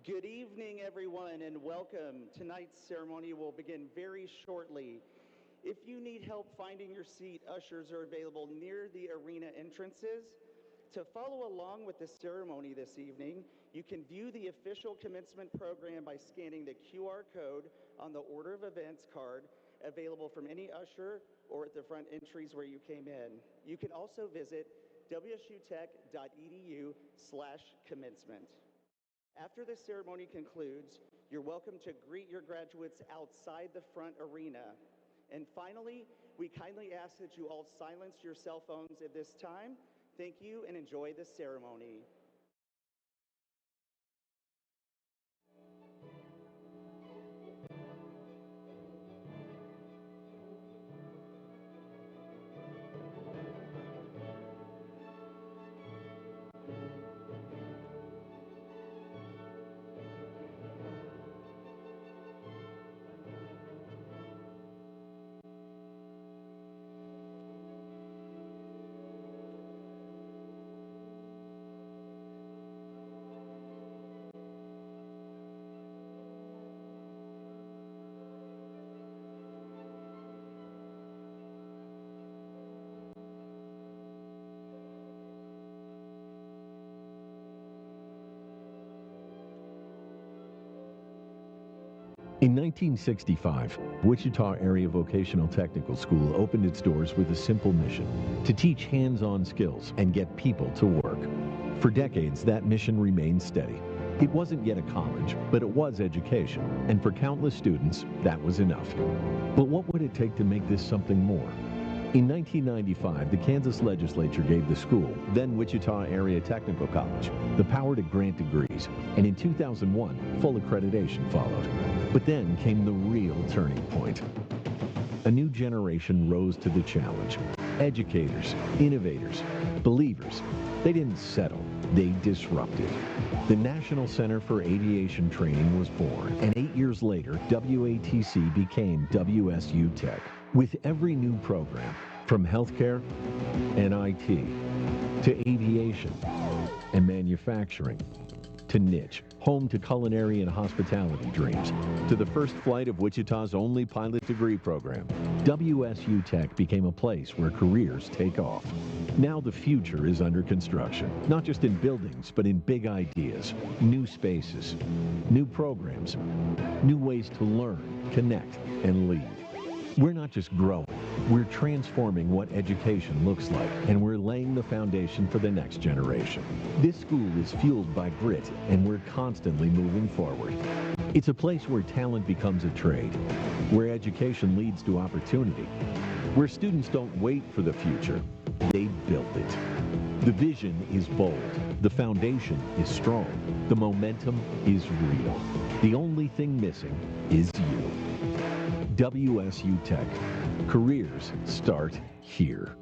Good evening, everyone, and welcome. Tonight's ceremony will begin very shortly. If you need help finding your seat, ushers are available near the arena entrances. To follow along with the ceremony this evening, you can view the official commencement program by scanning the QR code on the Order of Events card available from any usher or at the front entries where you came in. You can also visit wsutech.edu/commencement. After the ceremony concludes, you're welcome to greet your graduates outside the front arena. And finally, we kindly ask that you all silence your cell phones at this time. Thank you and enjoy the ceremony. In 1965, Wichita Area Vocational Technical School opened its doors with a simple mission: to teach hands-on skills and get people to work. For decades, that mission remained steady. It wasn't yet a college, but it was education, and for countless students, that was enough. But what would it take to make this something more? In 1995, the Kansas legislature gave the school, then Wichita Area Technical College, the power to grant degrees, and in 2001, full accreditation followed. But then came the real turning point. A new generation rose to the challenge. Educators, innovators, believers. They didn't settle, they disrupted. The National Center for Aviation Training was born, and 8 years later, WATC became WSU Tech. With every new program, from healthcare and IT, to aviation and manufacturing, to niche, home to culinary and hospitality dreams, to the first flight of Wichita's only pilot degree program, WSU Tech became a place where careers take off. Now the future is under construction, not just in buildings, but in big ideas, new spaces, new programs, new ways to learn, connect, and lead. We're not just growing, we're transforming what education looks like, and we're laying the foundation for the next generation. This school is fueled by grit, and we're constantly moving forward. It's a place where talent becomes a trade, where education leads to opportunity, where students don't wait for the future, they build it. The vision is bold, the foundation is strong, the momentum is real. The only thing missing is you. WSU Tech. Careers start here.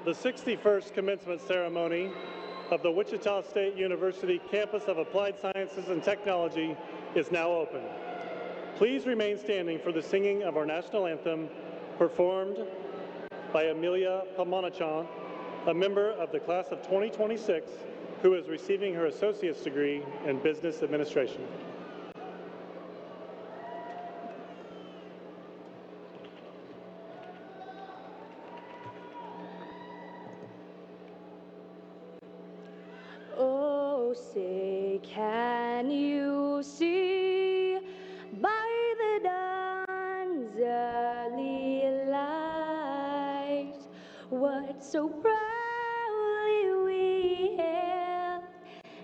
The 61st commencement ceremony of the Wichita State University Campus of Applied Sciences and Technology is now open. Please remain standing for the singing of our national anthem, performed by Amelia Pamonachan, a member of the class of 2026, who is receiving her associate's degree in business administration. Oh, say, can you see by the dawn's early light what so proudly we hailed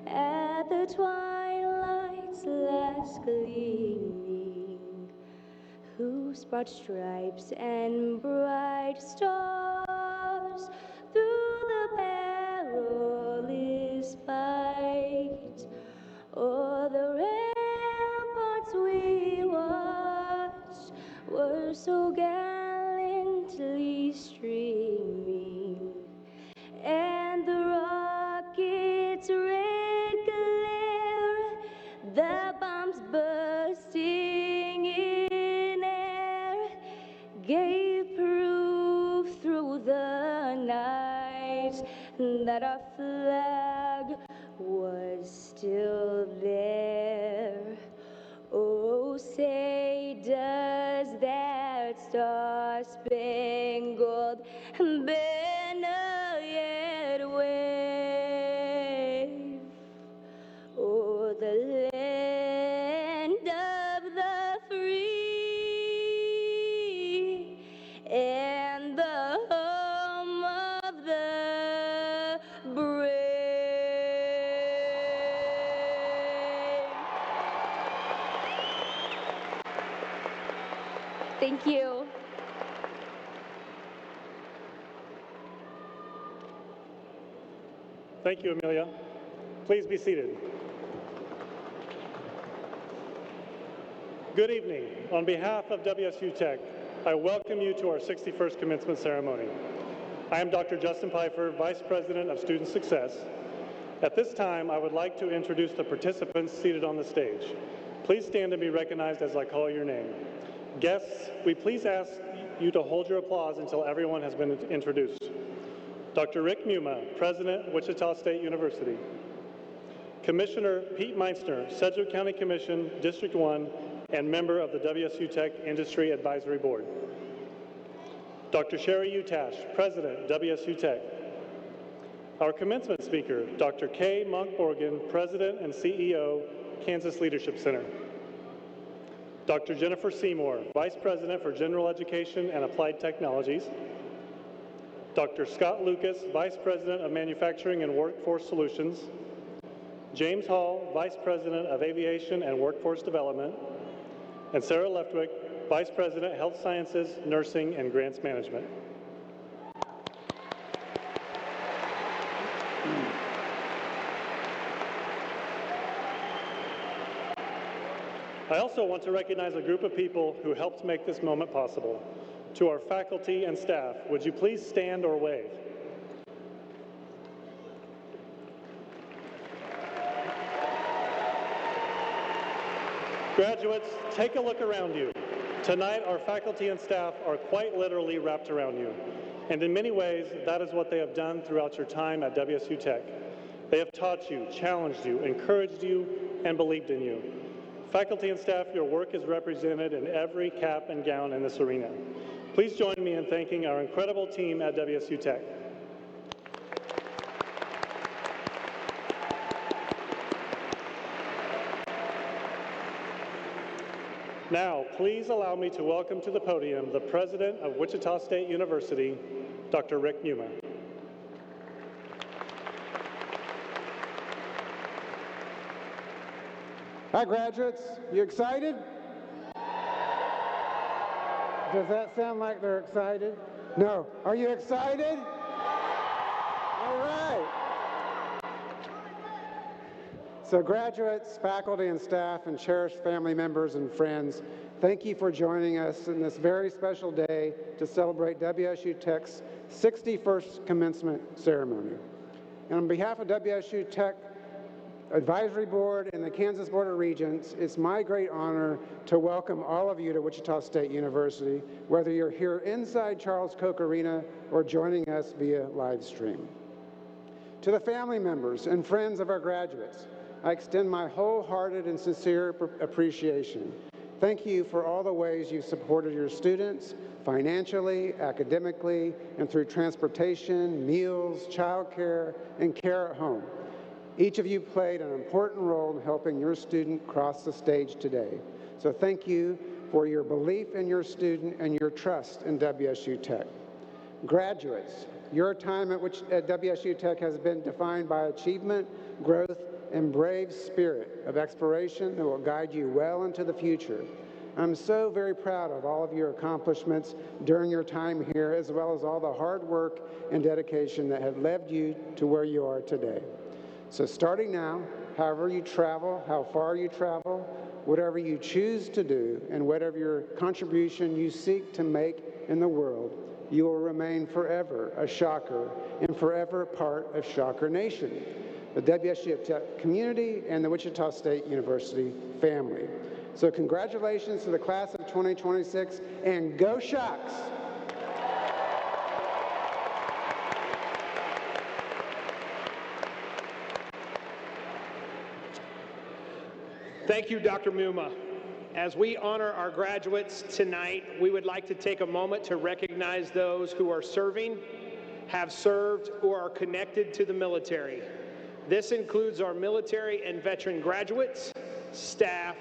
at the twilight's last gleaming, whose broad stripes and bright stars through the perilous fight o'er the ramparts we watched were so gallantly streaming, and the rocket's red glare, the bombs bursting in air, gave proof through the night that our flag was still there. Oh, say, does that star-spangled banner yet wave o'er the land of the free and the home of the brave? Thank you. Thank you, Amelia. Please be seated. Good evening. On behalf of WSU Tech, I welcome you to our 61st commencement ceremony. I am Dr. Justin Pfeiffer, Vice President of Student Success. At this time, I would like to introduce the participants seated on the stage. Please stand and be recognized as I call your name. Guests, we please ask you to hold your applause until everyone has been introduced. Dr. Rick Muma, President, Wichita State University. Commissioner Pete Meinster, Sedgwick County Commission, District 1, and member of the WSU Tech Industry Advisory Board. Dr. Sherry Utash, President, WSU Tech. Our commencement speaker, Dr. Kay Monk-Borgen, President and CEO, Kansas Leadership Center. Dr. Jennifer Seymour, Vice President for General Education and Applied Technologies. Dr. Scott Lucas, Vice President of Manufacturing and Workforce Solutions. James Hall, Vice President of Aviation and Workforce Development. And Sarah Leftwick, Vice President, Health Sciences, Nursing, and Grants Management. I also want to recognize a group of people who helped make this moment possible. To our faculty and staff, would you please stand or wave? Graduates, take a look around you. Tonight, our faculty and staff are quite literally wrapped around you. And in many ways, that is what they have done throughout your time at WSU Tech. They have taught you, challenged you, encouraged you, and believed in you. Faculty and staff, your work is represented in every cap and gown in this arena. Please join me in thanking our incredible team at WSU Tech. Now, please allow me to welcome to the podium the President of Wichita State University, Dr. Rick Muma. Hi, graduates. You excited? Does that sound like they're excited? No. Are you excited? All right. So graduates, faculty and staff, and cherished family members and friends, Thank you for joining us in this very special day to celebrate WSU Tech's 61st commencement ceremony. And on behalf of WSU Tech Advisory Board and the Kansas Board of Regents, it's my great honor to welcome all of you to Wichita State University, whether you're here inside Charles Koch Arena or joining us via live stream. To the family members and friends of our graduates, I extend my wholehearted and sincere appreciation. Thank you for all the ways you've supported your students, financially, academically, and through transportation, meals, childcare, and care at home. Each of you played an important role in helping your student cross the stage today. So thank you for your belief in your student and your trust in WSU Tech. Graduates, your time at WSU Tech has been defined by achievement, growth, and brave spirit of exploration that will guide you well into the future. I'm so very proud of all of your accomplishments during your time here, as well as all the hard work and dedication that have led you to where you are today. So starting now, however you travel, how far you travel, whatever you choose to do, and whatever your contribution you seek to make in the world, you will remain forever a Shocker and forever part of Shocker Nation, the WSU Tech community and the Wichita State University family. So congratulations to the class of 2026, and go Shocks! Thank you, Dr. Muma. As we honor our graduates tonight, we would like to take a moment to recognize those who are serving, have served, or are connected to the military. This includes our military and veteran graduates, staff,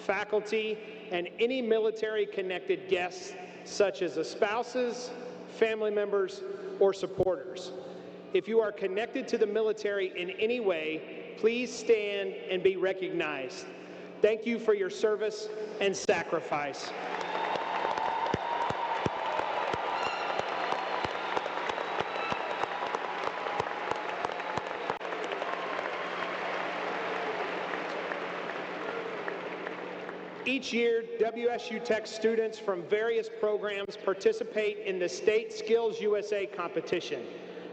faculty, and any military-connected guests, such as the spouses, family members, or supporters. If you are connected to the military in any way, please stand and be recognized. Thank you for your service and sacrifice. Each year, WSU Tech students from various programs participate in the State Skills USA competition.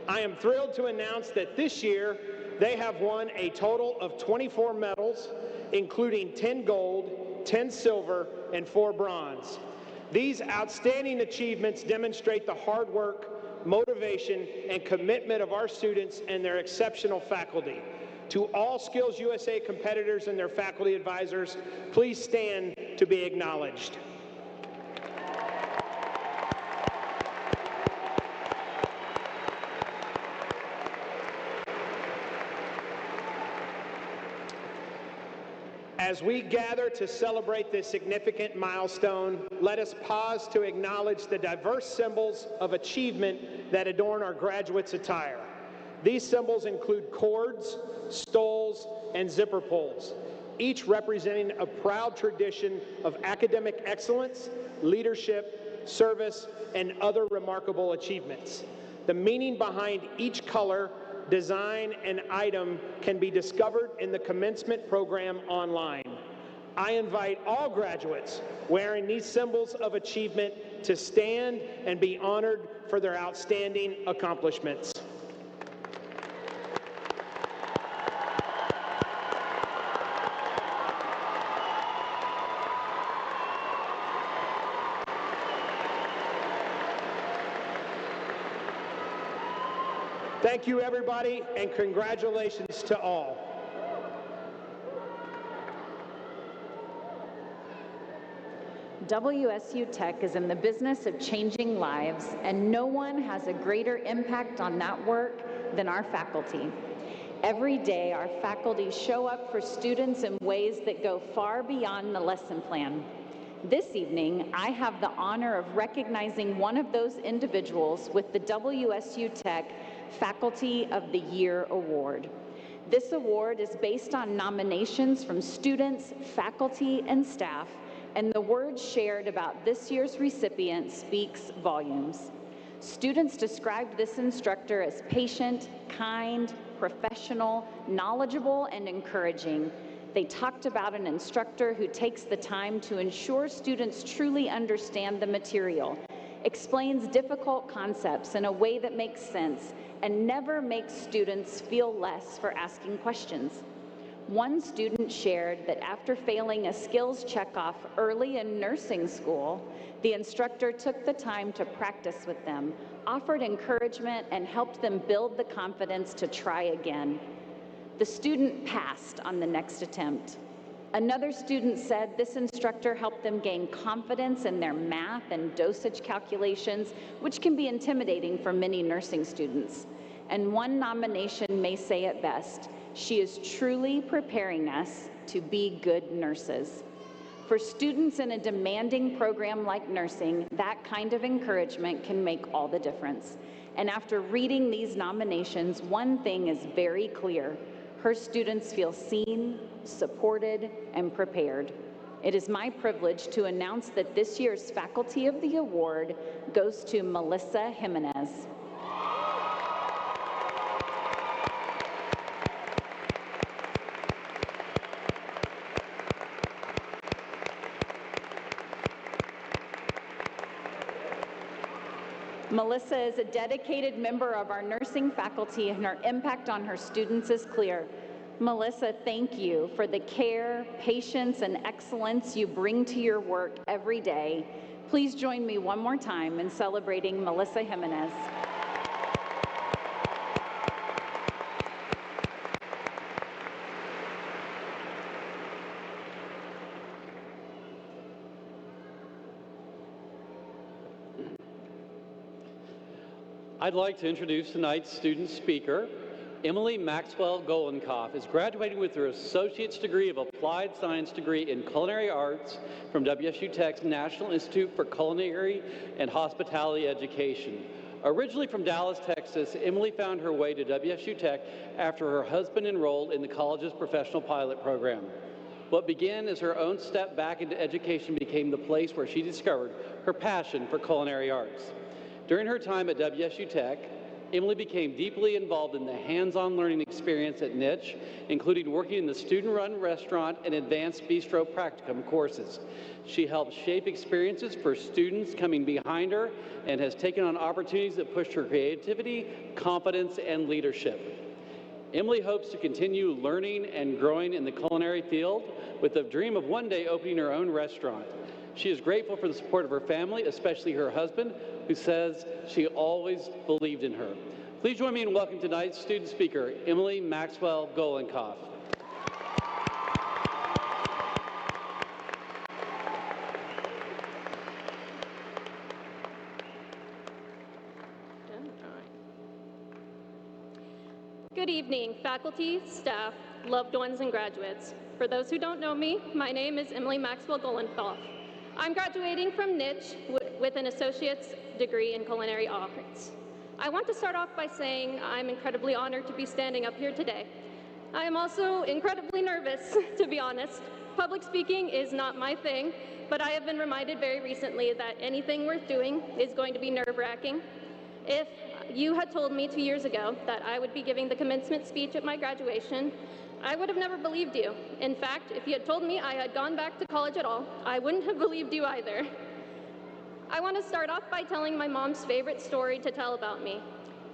I am thrilled to announce that this year, they have won a total of 24 medals, including 10 gold, 10 silver, and 4 bronze. These outstanding achievements demonstrate the hard work, motivation, and commitment of our students and their exceptional faculty. To all Skills USA competitors and their faculty advisors, please stand to be acknowledged. As we gather to celebrate this significant milestone, let us pause to acknowledge the diverse symbols of achievement that adorn our graduates' attire. These symbols include cords, stoles, and zipper pulls, each representing a proud tradition of academic excellence, leadership, service, and other remarkable achievements. The meaning behind each color, design, and item can be discovered in the commencement program online. I invite all graduates wearing these symbols of achievement to stand and be honored for their outstanding accomplishments. Thank you, everybody, and congratulations to all. WSU Tech is in the business of changing lives, and no one has a greater impact on that work than our faculty. Every day, our faculty show up for students in ways that go far beyond the lesson plan. This evening, I have the honor of recognizing one of those individuals with the WSU Tech Faculty of the Year Award. This award is based on nominations from students, faculty, and staff, and the words shared about this year's recipient speaks volumes. Students described this instructor as patient, kind, professional, knowledgeable, and encouraging. They talked about an instructor who takes the time to ensure students truly understand the material, explains difficult concepts in a way that makes sense, and never makes students feel less for asking questions. One student shared that after failing a skills checkoff early in nursing school, the instructor took the time to practice with them, offered encouragement, and helped them build the confidence to try again. The student passed on the next attempt. Another student said this instructor helped them gain confidence in their math and dosage calculations, which can be intimidating for many nursing students. And one nomination may say it best: she is truly preparing us to be good nurses. For students in a demanding program like nursing, that kind of encouragement can make all the difference. And after reading these nominations, one thing is very clear: her students feel seen, supported, and prepared. It is my privilege to announce that this year's Faculty of the Award goes to Melissa Jimenez. Melissa is a dedicated member of our nursing faculty, and her impact on her students is clear. Melissa, thank you for the care, patience, and excellence you bring to your work every day. Please join me one more time in celebrating Melissa Jimenez. I'd like to introduce tonight's student speaker. Emily Maxwell Golenkoff is graduating with her associate's degree of applied science degree in culinary arts from WSU Tech's National Institute for Culinary and Hospitality Education. Originally from Dallas, Texas, Emily found her way to WSU Tech after her husband enrolled in the college's professional pilot program. What began as her own step back into education became the place where she discovered her passion for culinary arts. During her time at WSU Tech, Emily became deeply involved in the hands-on learning experience at Niche, including working in the student-run restaurant and advanced bistro practicum courses. She helped shape experiences for students coming behind her and has taken on opportunities that pushed her creativity, confidence, and leadership. Emily hopes to continue learning and growing in the culinary field with the dream of one day opening her own restaurant. She is grateful for the support of her family, especially her husband, who says she always believed in her. Please join me in welcoming tonight's student speaker, Emily Maxwell Golenkoff. Good evening, faculty, staff, loved ones, and graduates. For those who don't know me, my name is Emily Maxwell Golenkoff. I'm graduating from Niche with an associate's degree in culinary arts. I want to start off by saying I'm incredibly honored to be standing up here today. I am also incredibly nervous, to be honest. Public speaking is not my thing, but I have been reminded very recently that anything worth doing is going to be nerve-wracking. If you had told me 2 years ago that I would be giving the commencement speech at my graduation, I would have never believed you. In fact, if you had told me I had gone back to college at all, I wouldn't have believed you either. I want to start off by telling my mom's favorite story to tell about me.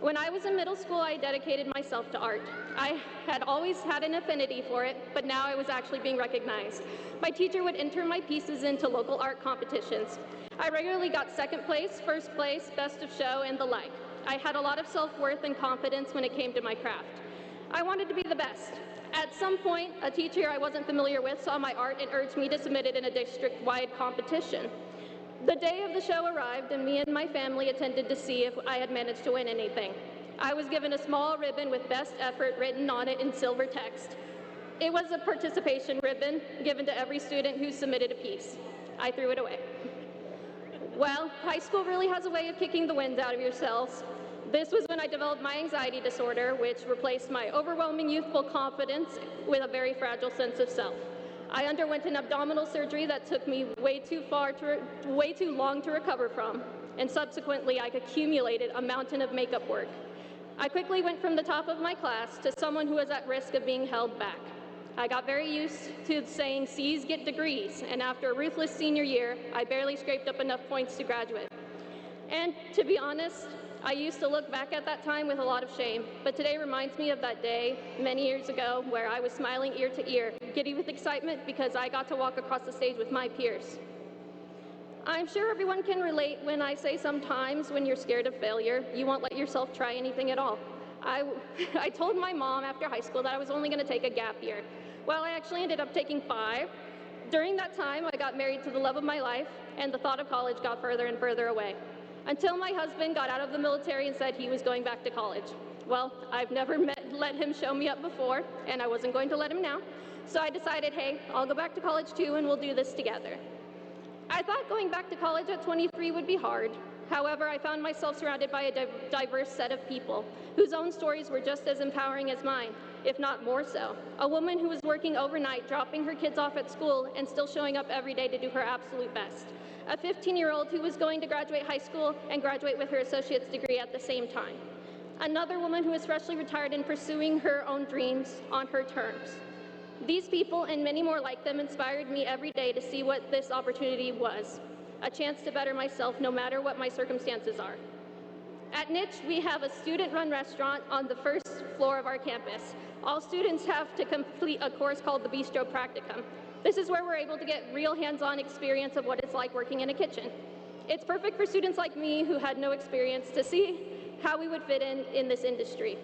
When I was in middle school, I dedicated myself to art. I had always had an affinity for it, but now I was actually being recognized. My teacher would enter my pieces into local art competitions. I regularly got second place, first place, best of show, and the like. I had a lot of self-worth and confidence when it came to my craft. I wanted to be the best. At some point, a teacher I wasn't familiar with saw my art and urged me to submit it in a district-wide competition. The day of the show arrived, and me and my family attended to see if I had managed to win anything. I was given a small ribbon with best effort written on it in silver text. It was a participation ribbon given to every student who submitted a piece. I threw it away. Well, high school really has a way of kicking the wind out of yourselves. This was when I developed my anxiety disorder, which replaced my overwhelming youthful confidence with a very fragile sense of self. I underwent an abdominal surgery that took me way too long to recover from, and subsequently I accumulated a mountain of makeup work. I quickly went from the top of my class to someone who was at risk of being held back. I got very used to saying C's get degrees, and after a ruthless senior year, I barely scraped up enough points to graduate. And to be honest, I used to look back at that time with a lot of shame, but today reminds me of that day many years ago where I was smiling ear to ear, giddy with excitement because I got to walk across the stage with my peers. I'm sure everyone can relate when I say sometimes when you're scared of failure, you won't let yourself try anything at all. I told my mom after high school that I was only going to take a gap year. Well, I actually ended up taking 5. During that time, I got married to the love of my life, and the thought of college got further and further away. Until my husband got out of the military and said he was going back to college. Well, I've never let him show me up before, and I wasn't going to let him now. So I decided, hey, I'll go back to college too, and we'll do this together. I thought going back to college at 23 would be hard. However, I found myself surrounded by a diverse set of people whose own stories were just as empowering as mine, if not more so. A woman who was working overnight, dropping her kids off at school, and still showing up every day to do her absolute best. A 15-year-old who was going to graduate high school and graduate with her associate's degree at the same time. Another woman who is freshly retired and pursuing her own dreams on her terms. These people and many more like them inspired me every day to see what this opportunity was, a chance to better myself no matter what my circumstances are. At Niche, we have a student-run restaurant on the first floor of our campus. All students have to complete a course called the Bistro Practicum. This is where we're able to get real hands-on experience of what it's like working in a kitchen. It's perfect for students like me who had no experience to see how we would fit in this industry.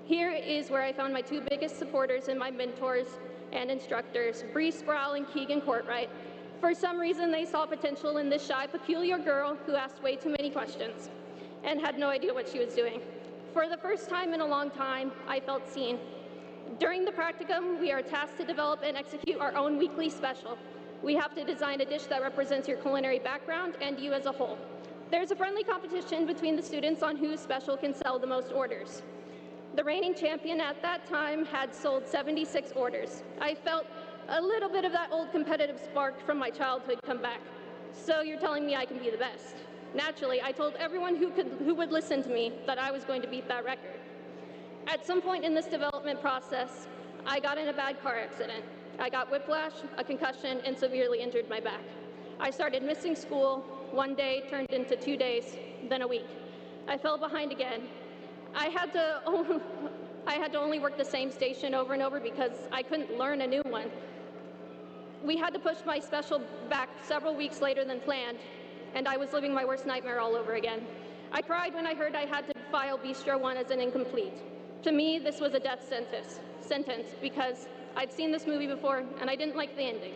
Here is where I found my 2 biggest supporters and my mentors and instructors, Bree Sproul and Keegan Courtwright. For some reason, they saw potential in this shy, peculiar girl who asked way too many questions and had no idea what she was doing. For the first time in a long time, I felt seen. During the practicum, we are tasked to develop and execute our own weekly special. We have to design a dish that represents your culinary background and you as a whole. There's a friendly competition between the students on whose special can sell the most orders. The reigning champion at that time had sold 76 orders. I felt a little bit of that old competitive spark from my childhood come back. So you're telling me I can be the best. Naturally, I told everyone who would listen to me that I was going to beat that record. At some point in this development process, I got in a bad car accident. I got whiplash, a concussion, and severely injured my back. I started missing school. One day turned into 2 days, then a week. I fell behind again. I had to only work the same station over and over because I couldn't learn a new one. We had to push my special back several weeks later than planned, and I was living my worst nightmare all over again. I cried when I heard I had to file Bistro 1 as an incomplete. To me, this was a death sentence because I'd seen this movie before and I didn't like the ending.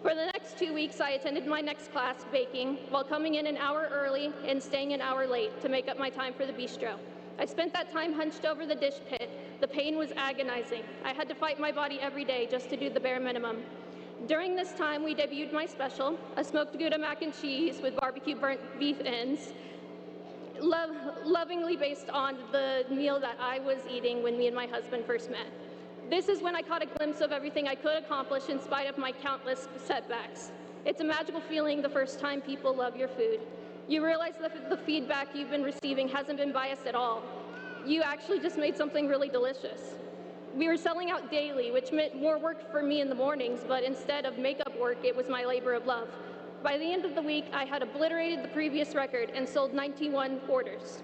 For the next 2 weeks, I attended my next class, baking, while coming in an hour early and staying an hour late to make up my time for the bistro. I spent that time hunched over the dish pit. The pain was agonizing. I had to fight my body every day just to do the bare minimum. During this time, we debuted my special, a smoked Gouda mac and cheese with barbecue burnt beef ends, lovingly based on the meal that I was eating when me and my husband first met. This is when I caught a glimpse of everything I could accomplish in spite of my countless setbacks. It's a magical feeling the first time people love your food. You realize that the feedback you've been receiving hasn't been biased at all. You actually just made something really delicious. We were selling out daily, which meant more work for me in the mornings, but instead of makeup work, it was my labor of love. By the end of the week, I had obliterated the previous record and sold 91 orders.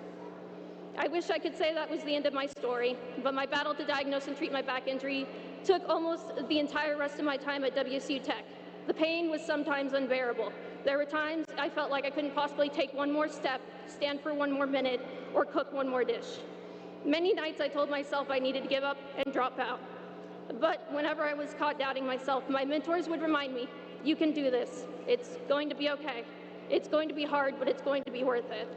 I wish I could say that was the end of my story, but my battle to diagnose and treat my back injury took almost the entire rest of my time at WSU Tech. The pain was sometimes unbearable. There were times I felt like I couldn't possibly take one more step, stand for one more minute, or cook one more dish. Many nights I told myself I needed to give up and drop out. But whenever I was caught doubting myself, my mentors would remind me, you can do this. It's going to be okay. It's going to be hard, but it's going to be worth it.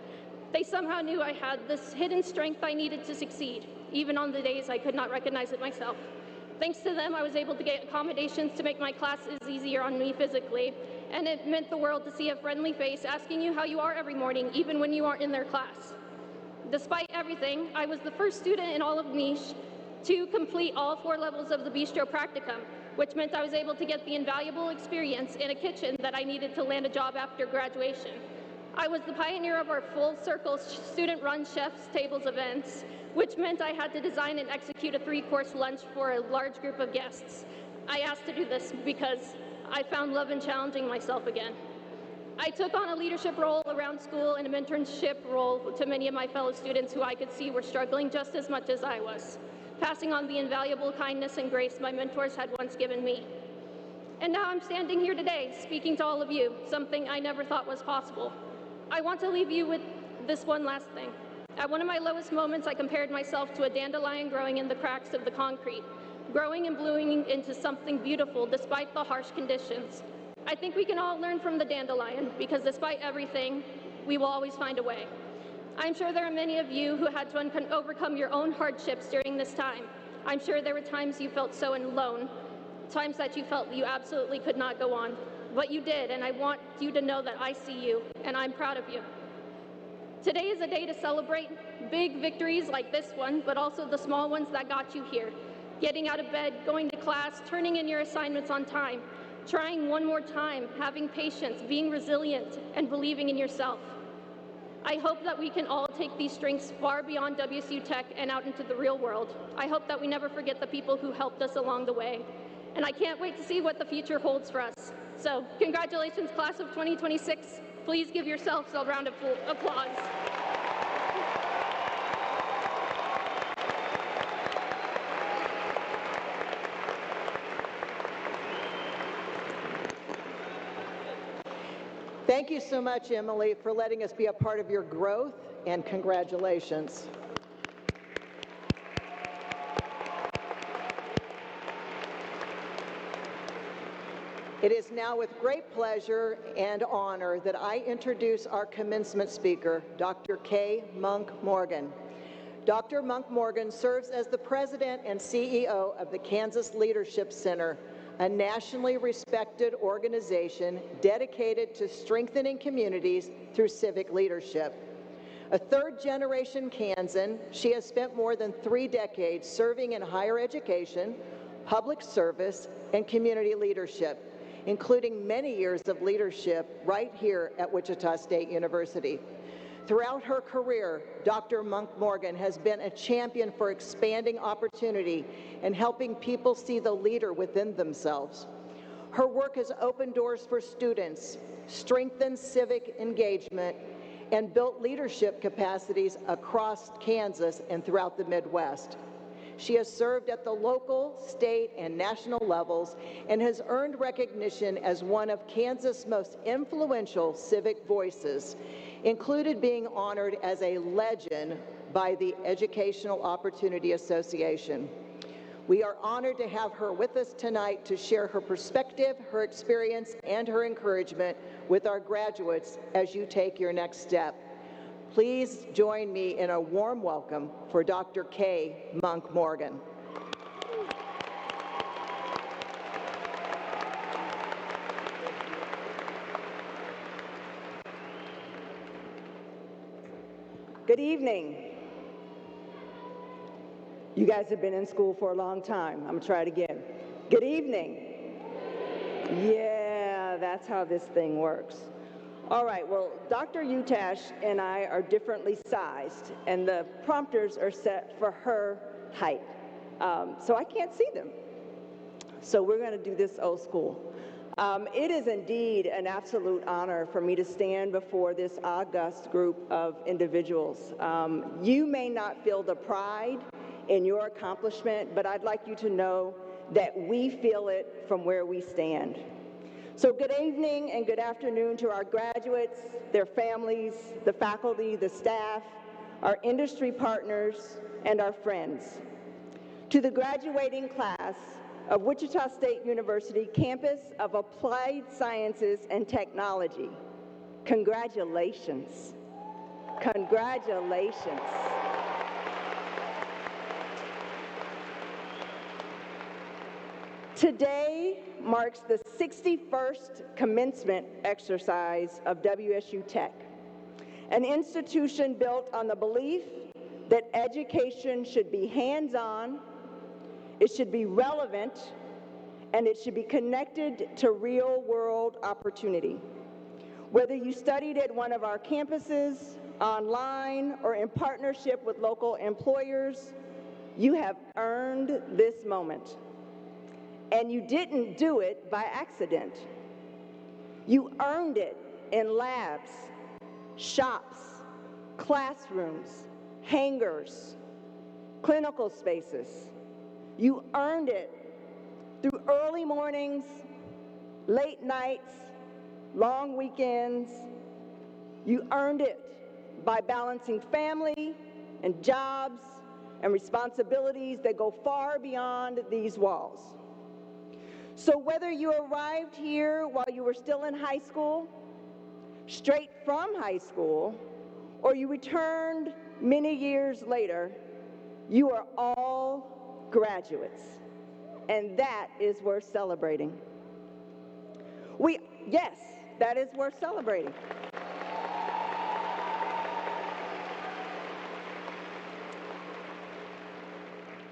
They somehow knew I had this hidden strength I needed to succeed, even on the days I could not recognize it myself. Thanks to them, I was able to get accommodations to make my classes easier on me physically, and it meant the world to see a friendly face asking you how you are every morning, even when you aren't in their class. Despite everything, I was the first student in all of Niche to complete all 4 levels of the Bistro Practicum, which meant I was able to get the invaluable experience in a kitchen that I needed to land a job after graduation. I was the pioneer of our full-circle student-run chef's tables events, which meant I had to design and execute a 3-course lunch for a large group of guests. I asked to do this because I found love in challenging myself again. I took on a leadership role around school and a mentorship role to many of my fellow students who I could see were struggling just as much as I was, passing on the invaluable kindness and grace my mentors had once given me. And now I'm standing here today, speaking to all of you, something I never thought was possible. I want to leave you with this one last thing. At one of my lowest moments, I compared myself to a dandelion growing in the cracks of the concrete, growing and blooming into something beautiful despite the harsh conditions. I think we can all learn from the dandelion, because despite everything, we will always find a way. I'm sure there are many of you who had to overcome your own hardships during this time. I'm sure there were times you felt so alone, times that you felt you absolutely could not go on. But you did, and I want you to know that I see you, and I'm proud of you. Today is a day to celebrate big victories like this one, but also the small ones that got you here. Getting out of bed, going to class, turning in your assignments on time, trying one more time, having patience, being resilient, and believing in yourself. I hope that we can all take these strengths far beyond WSU Tech and out into the real world. I hope that we never forget the people who helped us along the way. And I can't wait to see what the future holds for us. So, congratulations, class of 2026. Please give yourselves a round of applause. Thank you so much, Emily, for letting us be a part of your growth, and congratulations. It is now with great pleasure and honor that I introduce our commencement speaker, Dr. Kay Monk Morgan. Dr. Monk Morgan serves as the president and CEO of the Kansas Leadership Center, a nationally respected organization dedicated to strengthening communities through civic leadership. A third-generation Kansan, she has spent more than 3 decades serving in higher education, public service, and community leadership, including many years of leadership right here at Wichita State University. Throughout her career, Dr. Monk Morgan has been a champion for expanding opportunity and helping people see the leader within themselves. Her work has opened doors for students, strengthened civic engagement, and built leadership capacities across Kansas and throughout the Midwest. She has served at the local, state, and national levels and has earned recognition as one of Kansas' most influential civic voices, included being honored as a legend by the Educational Opportunity Association. We are honored to have her with us tonight to share her perspective, her experience, and her encouragement with our graduates as you take your next step. Please join me in a warm welcome for Dr. Kay Monk Morgan. Good evening. You guys have been in school for a long time. I'm gonna try it again. Good evening. Yeah, that's how this thing works. All right, well, Dr. Utash and I are differently sized, and the prompters are set for her height. So I can't see them. So we're gonna do this old school. It is indeed an absolute honor for me to stand before this august group of individuals. You may not feel the pride in your accomplishment, but I'd like you to know that we feel it from where we stand. So good evening and good afternoon to our graduates, their families, the faculty, the staff, our industry partners, and our friends. To the graduating class of Wichita State University Campus of Applied Sciences and Technology, congratulations. Congratulations. Today marks the 61st commencement exercise of WSU Tech, an institution built on the belief that education should be hands-on, it should be relevant, and it should be connected to real-world opportunity. Whether you studied at one of our campuses online, or in partnership with local employers, you have earned this moment. And you didn't do it by accident. You earned it in labs, shops, classrooms, hangars, clinical spaces. You earned it through early mornings, late nights, long weekends. You earned it by balancing family and jobs and responsibilities that go far beyond these walls. So whether you arrived here while you were still in high school, straight from high school, or you returned many years later, you are all graduates, and that is worth celebrating. Yes, that is worth celebrating.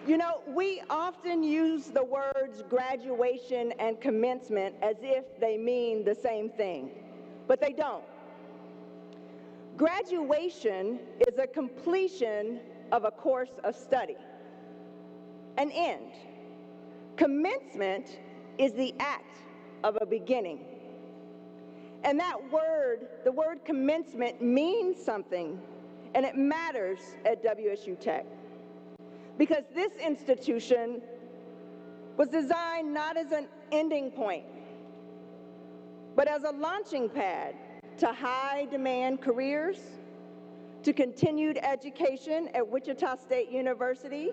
You know, we often use the words graduation and commencement as if they mean the same thing, but they don't. Graduation is a completion of a course of study, an end. Commencement is the act of a beginning. And that word, the word commencement, means something, and it matters at WSU Tech. Because this institution was designed not as an ending point, but as a launching pad to high-demand careers, to continued education at Wichita State University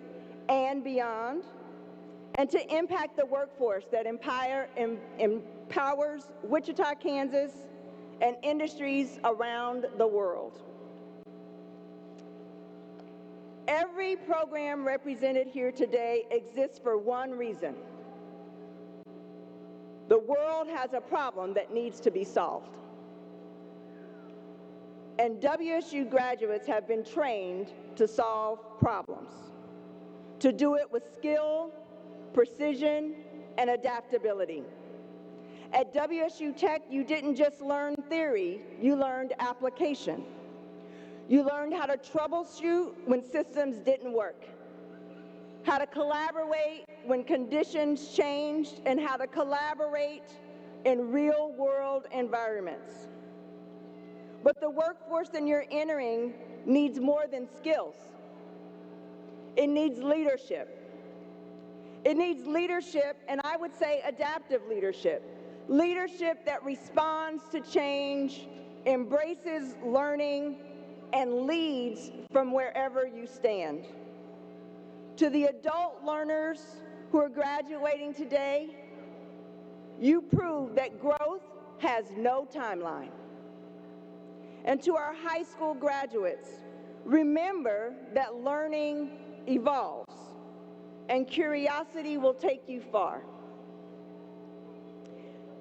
and beyond, and to impact the workforce that empowers Wichita, Kansas, and industries around the world. Every program represented here today exists for one reason. The world has a problem that needs to be solved. And WSU graduates have been trained to solve problems, to do it with skill, precision, and adaptability. At WSU Tech, you didn't just learn theory, you learned application. You learned how to troubleshoot when systems didn't work, how to collaborate when conditions changed, and how to collaborate in real-world environments. But the workforce that you're entering needs more than skills. It needs leadership. It needs leadership, and I would say adaptive leadership. Leadership that responds to change, embraces learning, and leads from wherever you stand. To the adult learners who are graduating today, you prove that growth has no timeline. And to our high school graduates, remember that learning evolves and curiosity will take you far.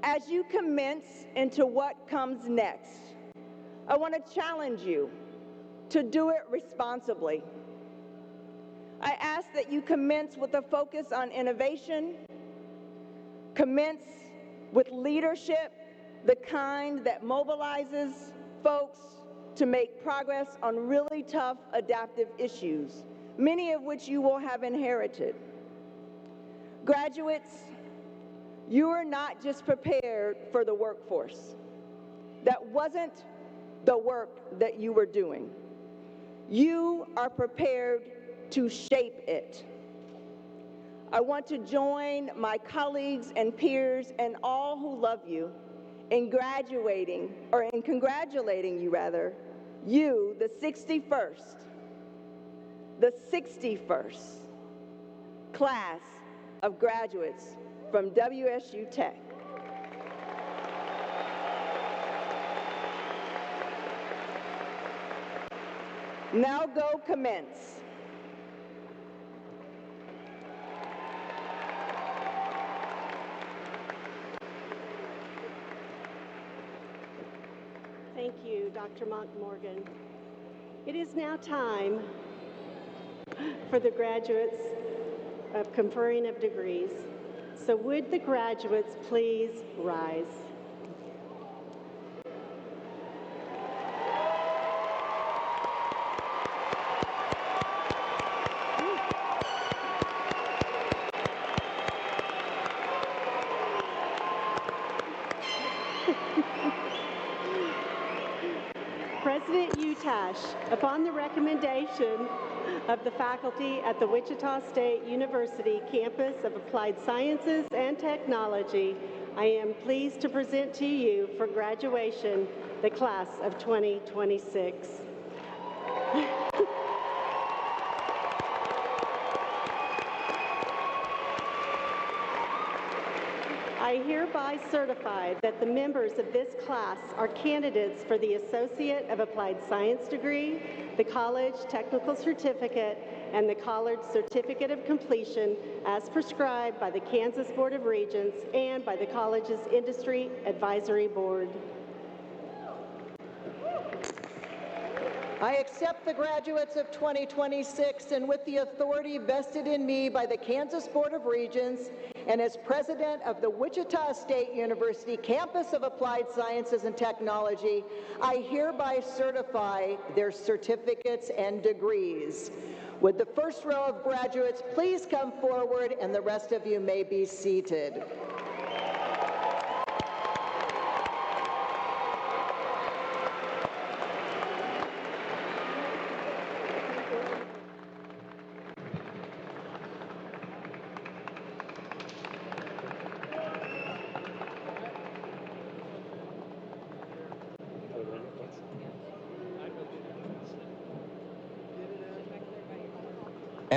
As you commence into what comes next, I want to challenge you to do it responsibly. I ask that you commence with a focus on innovation, commence with leadership, the kind that mobilizes folks to make progress on really tough adaptive issues, many of which you will have inherited. Graduates, you are not just prepared for the workforce. That wasn't the work that you were doing. You are prepared to shape it. I want to join my colleagues and peers and all who love you in congratulating you rather, you, the 61st class of graduates from WSU Tech. Now go commence. Thank you, Dr. Monk-Morgan. It is now time for the graduates of conferring of degrees. So would the graduates please rise? President Utash, upon the recommendation of the faculty at the Wichita State University Campus of Applied Sciences and Technology, I am pleased to present to you for graduation the class of 2026. I hereby certify that the members of this class are candidates for the Associate of Applied Science degree, the College Technical Certificate, and the College Certificate of Completion as prescribed by the Kansas Board of Regents and by the college's Industry Advisory Board. I accept the graduates of 2026, and with the authority vested in me by the Kansas Board of Regents and as president of the Wichita State University Campus of Applied Sciences and Technology, I hereby certify their certificates and degrees. Would the first row of graduates please come forward, and the rest of you may be seated.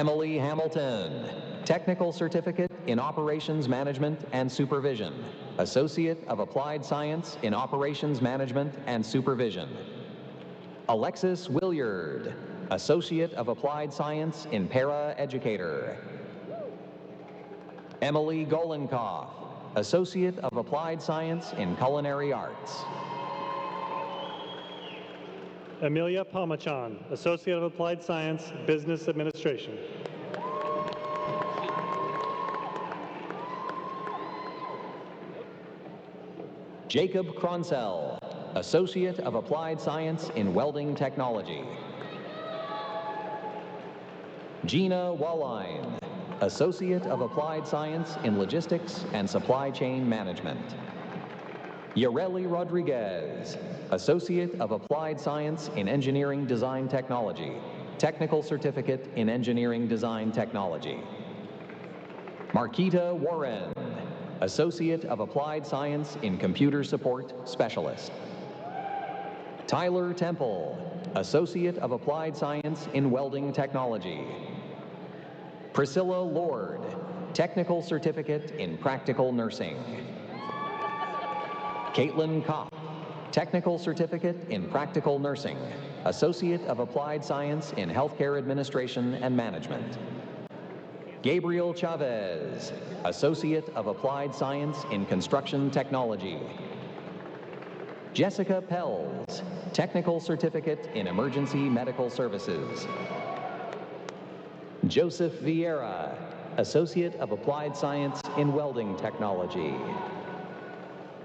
Emily Hamilton, Technical Certificate in Operations Management and Supervision, Associate of Applied Science in Operations Management and Supervision. Alexis Williard, Associate of Applied Science in Para-Educator. Emily Golenkoff, Associate of Applied Science in Culinary Arts. Amelia Palmachan, Associate of Applied Science, Business Administration. Jacob Kronsell, Associate of Applied Science in Welding Technology. Gina Walline, Associate of Applied Science in Logistics and Supply Chain Management. Yareli Rodriguez, Associate of Applied Science in Engineering Design Technology, Technical Certificate in Engineering Design Technology. Marquita Warren, Associate of Applied Science in Computer Support Specialist. Tyler Temple, Associate of Applied Science in Welding Technology. Priscilla Lord, Technical Certificate in Practical Nursing. Caitlin Kopp, Technical Certificate in Practical Nursing, Associate of Applied Science in Healthcare Administration and Management. Gabriel Chavez, Associate of Applied Science in Construction Technology. Jessica Pells, Technical Certificate in Emergency Medical Services. Joseph Vieira, Associate of Applied Science in Welding Technology.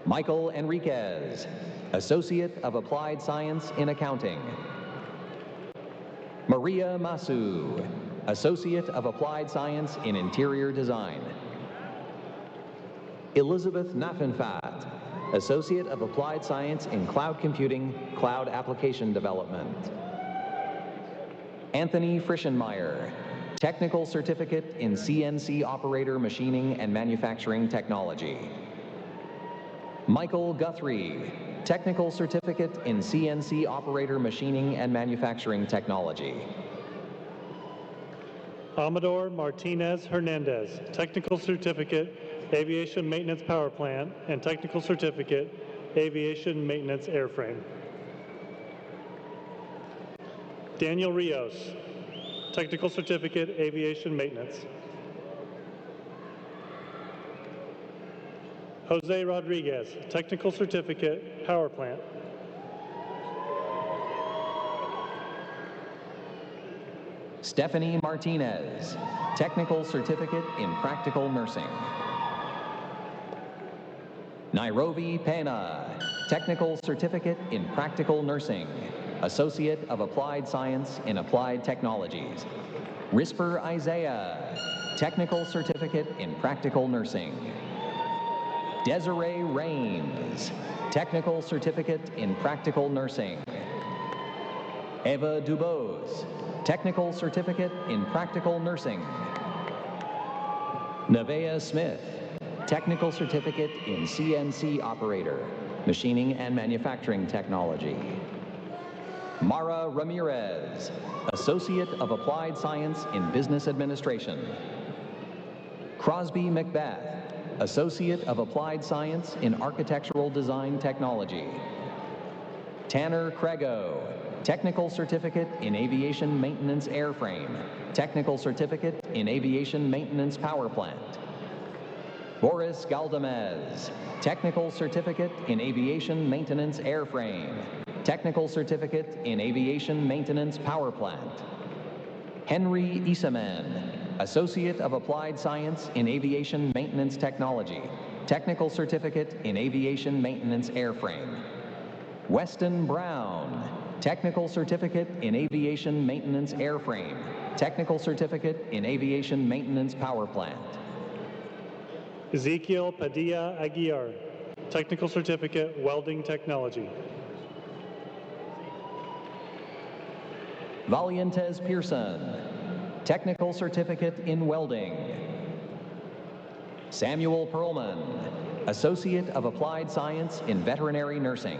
Michael Enriquez, Associate of Applied Science in Accounting. Maria Masu, Associate of Applied Science in Interior Design. Elizabeth Naffenfat, Associate of Applied Science in Cloud Computing, Cloud Application Development. Anthony Frischenmeyer, Technical Certificate in CNC Operator Machining and Manufacturing Technology. Michael Guthrie, Technical Certificate in CNC Operator Machining and Manufacturing Technology. Amador Martinez Hernandez, Technical Certificate, Aviation Maintenance Power Plant, and Technical Certificate, Aviation Maintenance Airframe. Daniel Rios, Technical Certificate, Aviation Maintenance. Jose Rodriguez, Technical Certificate, Power Plant. Stephanie Martinez, Technical Certificate in Practical Nursing. Nairobi Pena, Technical Certificate in Practical Nursing, Associate of Applied Science in Applied Technologies. Risper Isaiah, Technical Certificate in Practical Nursing. Desiree Rains, Technical Certificate in Practical Nursing. Eva Dubose, Technical Certificate in Practical Nursing. Nevaeh Smith, Technical Certificate in CNC Operator, Machining and Manufacturing Technology. Mara Ramirez, Associate of Applied Science in Business Administration. Crosby Macbeth, Associate of Applied Science in Architectural Design Technology. Tanner Crego, Technical Certificate in Aviation Maintenance Airframe, Technical Certificate in Aviation Maintenance Power Plant. Boris Galdamez, Technical Certificate in Aviation Maintenance Airframe, Technical Certificate in Aviation Maintenance Power Plant. Henry Isaman, Associate of Applied Science in Aviation Maintenance Technology, Technical Certificate in Aviation Maintenance Airframe. Weston Brown, Technical Certificate in Aviation Maintenance Airframe, Technical Certificate in Aviation Maintenance Power Plant. Ezekiel Padilla Aguiar, Technical Certificate, Welding Technology. Valientes Pearson, Technical Certificate in Welding. Samuel Perlman, Associate of Applied Science in Veterinary Nursing.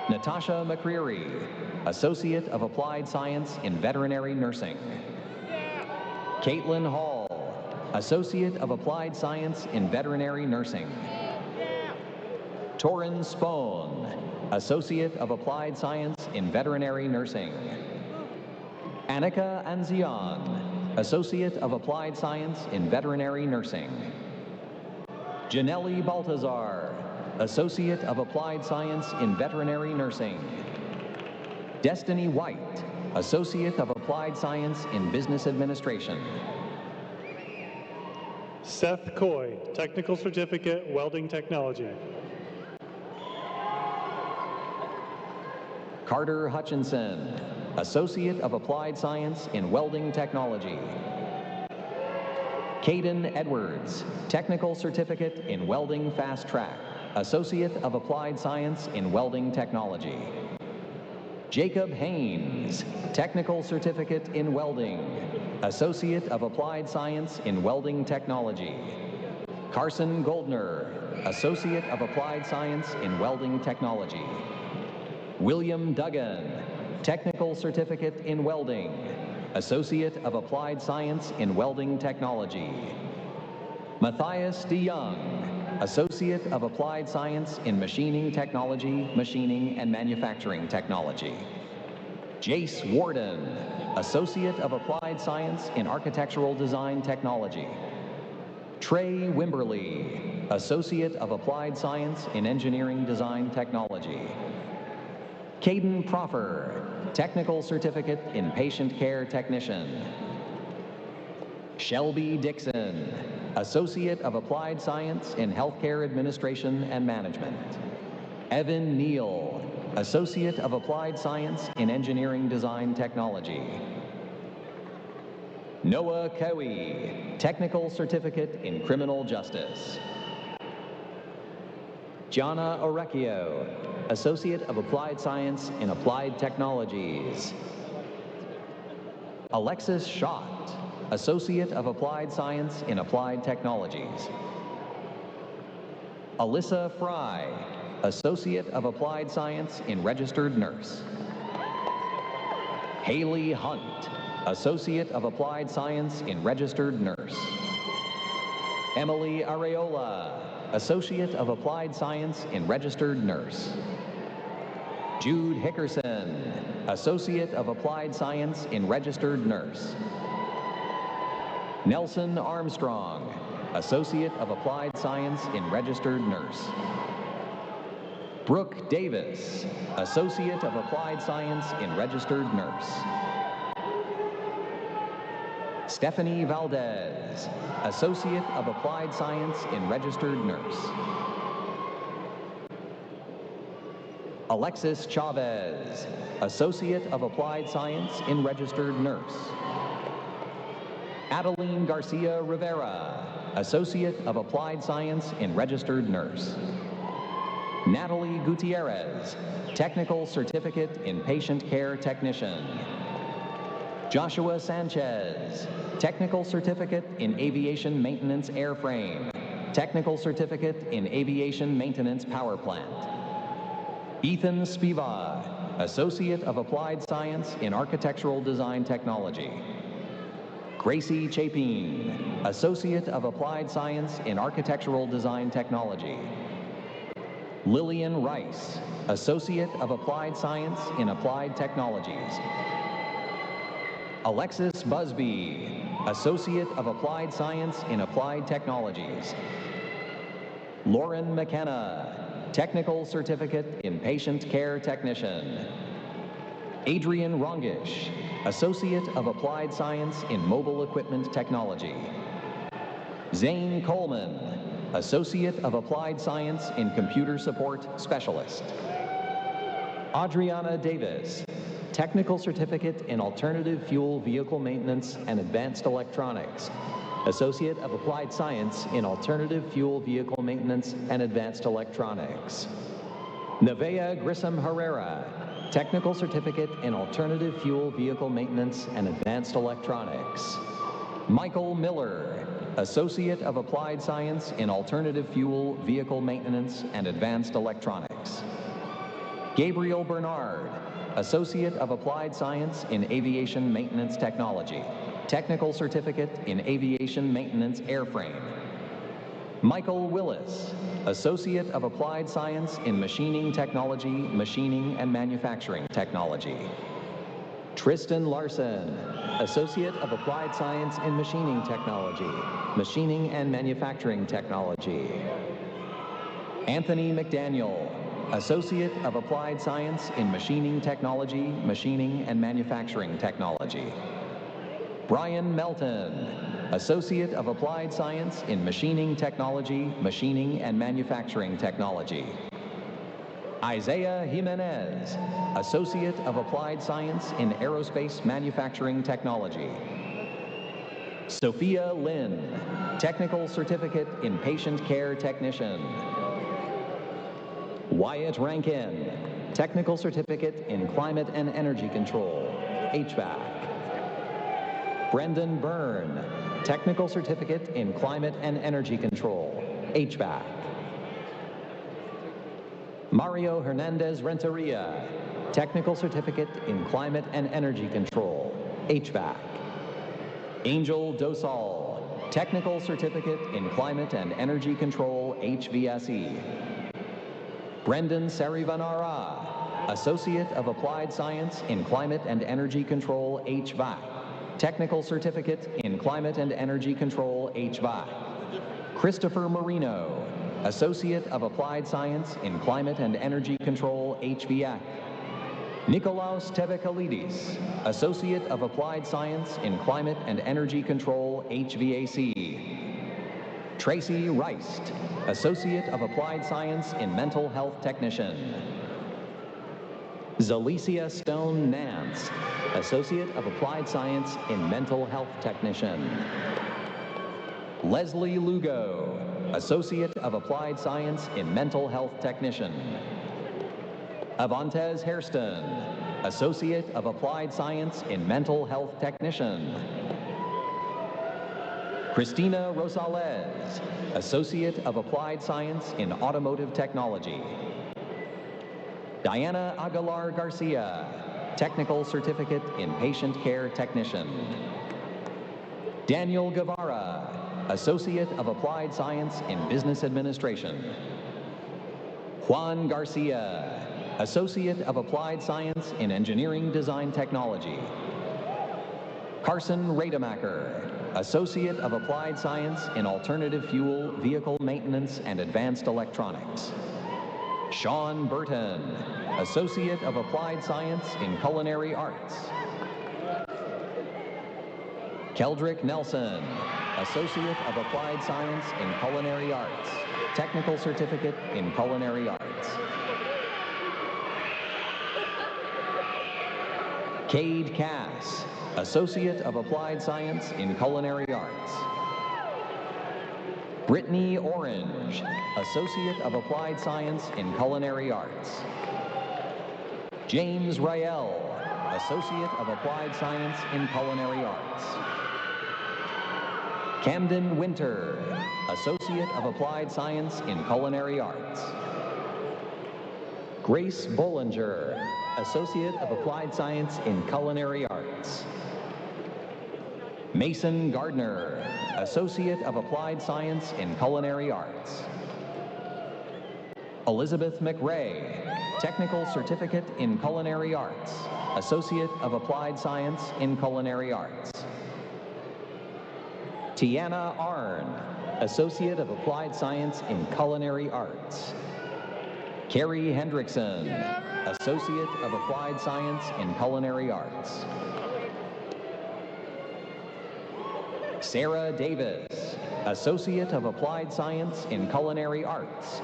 Natasha McCreary, Associate of Applied Science in Veterinary Nursing. Caitlin Hall, Associate of Applied Science in Veterinary Nursing. Torrin Spohn, Associate of Applied Science in Veterinary Nursing. Annika Anzian, Associate of Applied Science in Veterinary Nursing. Janelli Baltazar, Associate of Applied Science in Veterinary Nursing. Destiny White, Associate of Applied Science in Business Administration. Seth Coy, Technical Certificate, Welding Technology. Carter Hutchinson, Associate of Applied Science in Welding Technology. Caden Edwards, Technical Certificate in Welding Fast Track, Associate of Applied Science in Welding Technology. Jacob Haynes, Technical Certificate in Welding, Associate of Applied Science in Welding Technology. Carson Goldner, Associate of Applied Science in Welding Technology. William Duggan, Technical Certificate in Welding, Associate of Applied Science in Welding Technology. Matthias DeYoung, Associate of Applied Science in Machining Technology, Machining and Manufacturing Technology. Jace Warden, Associate of Applied Science in Architectural Design Technology. Trey Wimberly, Associate of Applied Science in Engineering Design Technology. Caden Proffer, Technical Certificate in Patient Care Technician. Shelby Dixon, Associate of Applied Science in Healthcare Administration and Management. Evan Neal, Associate of Applied Science in Engineering Design Technology. Noah Cowie, Technical Certificate in Criminal Justice. Gianna Orecchio, Associate of Applied Science in Applied Technologies. Alexis Schott, Associate of Applied Science in Applied Technologies. Alyssa Fry, Associate of Applied Science in Registered Nurse. Haley Hunt, Associate of Applied Science in Registered Nurse. Emily Areola, Associate of Applied Science in Registered Nurse. Jude Hickerson, Associate of Applied Science in Registered Nurse. Nelson Armstrong, Associate of Applied Science in Registered Nurse. Brooke Davis, Associate of Applied Science in Registered Nurse. Stephanie Valdez, Associate of Applied Science in Registered Nurse. Alexis Chavez, Associate of Applied Science in Registered Nurse. Adeline Garcia Rivera, Associate of Applied Science in Registered Nurse. Natalie Gutierrez, Technical Certificate in Patient Care Technician. Joshua Sanchez, Technical Certificate in Aviation Maintenance Airframe. Technical Certificate in Aviation Maintenance Power Plant. Ethan Spivak, Associate of Applied Science in Architectural Design Technology. Gracie Chapin, Associate of Applied Science in Architectural Design Technology. Lillian Rice, Associate of Applied Science in Applied Technologies. Alexis Busby, Associate of Applied Science in Applied Technologies. Lauren McKenna, Technical Certificate in Patient Care Technician. Adrian Rongish, Associate of Applied Science in Mobile Equipment Technology. Zane Coleman, Associate of Applied Science in Computer Support Specialist. Adriana Davis, Technical Certificate in Alternative Fuel Vehicle Maintenance and Advanced Electronics. Associate of Applied Science in Alternative Fuel Vehicle Maintenance and Advanced Electronics. Nevaeh Grissom Herrera, Technical Certificate in Alternative Fuel Vehicle Maintenance and Advanced Electronics. Michael Miller, Associate of Applied Science in Alternative Fuel Vehicle Maintenance and Advanced Electronics. Gabriel Bernard, Associate of Applied Science in Aviation Maintenance Technology. Technical Certificate in Aviation Maintenance Airframe. Michael Willis, Associate of Applied Science in Machining Technology, Machining and Manufacturing Technology. Tristan Larson, Associate of Applied Science in Machining Technology, Machining and Manufacturing Technology. Anthony McDaniel, Associate of Applied Science in Machining Technology, Machining and Manufacturing Technology. Brian Melton, Associate of Applied Science in Machining Technology, Machining and Manufacturing Technology. Isaiah Jimenez, Associate of Applied Science in Aerospace Manufacturing Technology. Sophia Lin, Technical Certificate in Patient Care Technician. Wyatt Rankin, Technical Certificate in Climate and Energy Control, HVAC. Brendan Byrne, Technical Certificate in Climate and Energy Control, HVAC. Mario Hernandez Renteria, Technical Certificate in Climate and Energy Control, HVAC. Angel Dosal, Technical Certificate in Climate and Energy Control, HVAC. Brendan Sarivanara, Associate of Applied Science in Climate and Energy Control, HVAC. Technical Certificate in Climate and Energy Control, HVAC. Christopher Marino, Associate of Applied Science in Climate and Energy Control, HVAC. Nikolaos Tevekalidis, Associate of Applied Science in Climate and Energy Control, HVAC. Tracy Reist, Associate of Applied Science in Mental Health Technician. Zalicia Stone Nance, Associate of Applied Science in Mental Health Technician. Leslie Lugo, Associate of Applied Science in Mental Health Technician. Avantes Hairston, Associate of Applied Science in Mental Health Technician. Christina Rosales, Associate of Applied Science in Automotive Technology. Diana Aguilar Garcia, Technical Certificate in Patient Care Technician. Daniel Guevara, Associate of Applied Science in Business Administration. Juan Garcia, Associate of Applied Science in Engineering Design Technology. Carson Rademacher, Associate of Applied Science in Alternative Fuel Vehicle Maintenance and Advanced Electronics. Sean Burton, Associate of Applied Science in Culinary Arts. Keldrick Nelson, Associate of Applied Science in Culinary Arts, Technical Certificate in Culinary Arts. Cade Cass, Associate of Applied Science in Culinary Arts. Brittany Orange, Associate of Applied Science in Culinary Arts. James Rael, Associate of Applied Science in Culinary Arts. Camden Winter, Associate of Applied Science in Culinary Arts. Grace Bollinger, Associate of Applied Science in Culinary Arts. Mason Gardner, Associate of Applied Science in Culinary Arts. Elizabeth McRae, Technical Certificate in Culinary Arts, Associate of Applied Science in Culinary Arts. Tiana Arn, Associate of Applied Science in Culinary Arts. Carrie Hendrickson, Associate of Applied Science in Culinary Arts. Sarah Davis, Associate of Applied Science in Culinary Arts.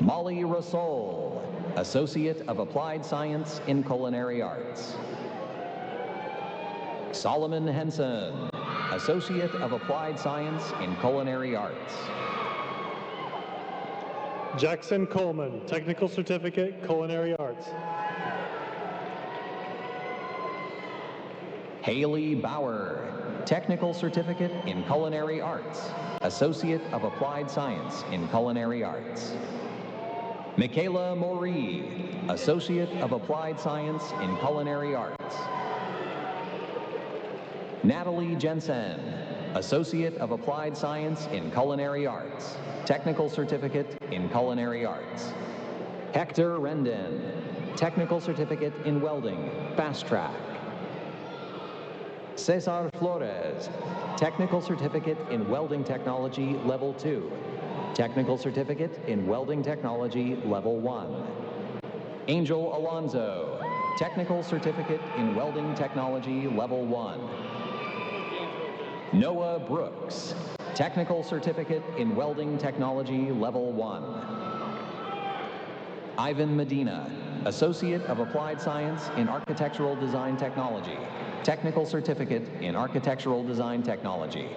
Molly Rasol, Associate of Applied Science in Culinary Arts. Solomon Henson, Associate of Applied Science in Culinary Arts. Jackson Coleman, Technical Certificate, Culinary Arts. Haley Bauer, Technical Certificate in Culinary Arts, Associate of Applied Science in Culinary Arts. Michaela Moree, Associate of Applied Science in Culinary Arts. Natalie Jensen, Associate of Applied Science in Culinary Arts, Technical Certificate in Culinary Arts. Hector Rendon, Technical Certificate in Welding, Fast Track. Cesar Flores, Technical Certificate in Welding Technology, Level 2. Technical Certificate in Welding Technology, Level 1. Angel Alonzo, Technical Certificate in Welding Technology, Level 1. Noah Brooks, Technical Certificate in Welding Technology, Level 1. Ivan Medina, Associate of Applied Science in Architectural Design Technology, Technical Certificate in Architectural Design Technology.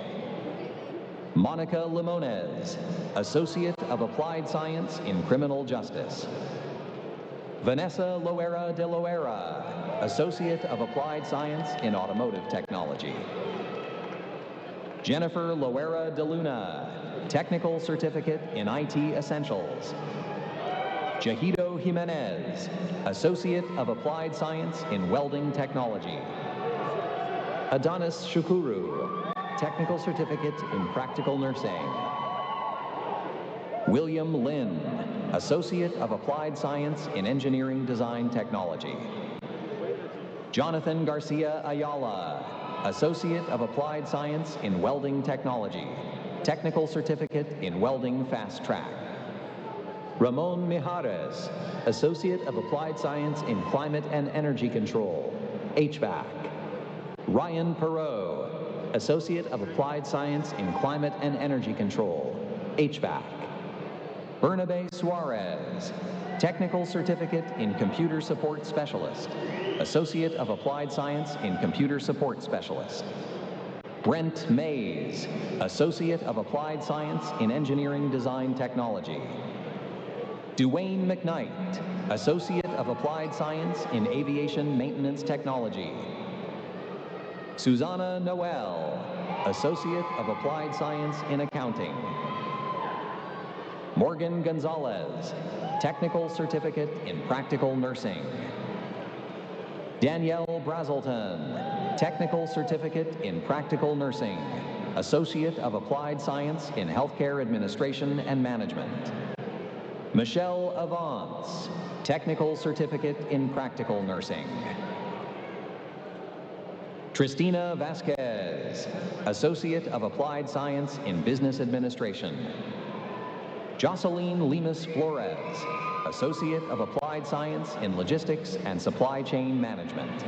Monica Limones, Associate of Applied Science in Criminal Justice. Vanessa Loera de Loera, Associate of Applied Science in Automotive Technology. Jennifer Loera de Luna, Technical Certificate in IT Essentials. Jahido Jimenez, Associate of Applied Science in Welding Technology. Adonis Shukuru, Technical Certificate in Practical Nursing. William Lin, Associate of Applied Science in Engineering Design Technology. Jonathan Garcia Ayala, Associate of Applied Science in Welding Technology, Technical Certificate in Welding Fast Track. Ramon Mijares, Associate of Applied Science in Climate and Energy Control, HVAC. Ryan Perot, Associate of Applied Science in Climate and Energy Control, HVAC. Bernabe Suarez, Technical Certificate in Computer Support Specialist, Associate of Applied Science in Computer Support Specialist. Brent Mays, Associate of Applied Science in Engineering Design Technology. Duane McKnight, Associate of Applied Science in Aviation Maintenance Technology. Susanna Noel, Associate of Applied Science in Accounting. Morgan Gonzalez, Technical Certificate in Practical Nursing. Danielle Brazelton, Technical Certificate in Practical Nursing, Associate of Applied Science in Healthcare Administration and Management. Michelle Avance, Technical Certificate in Practical Nursing. Tristina Vasquez, Associate of Applied Science in Business Administration. Jocelyn Lemus Flores, Associate of Applied Science in Logistics and Supply Chain Management.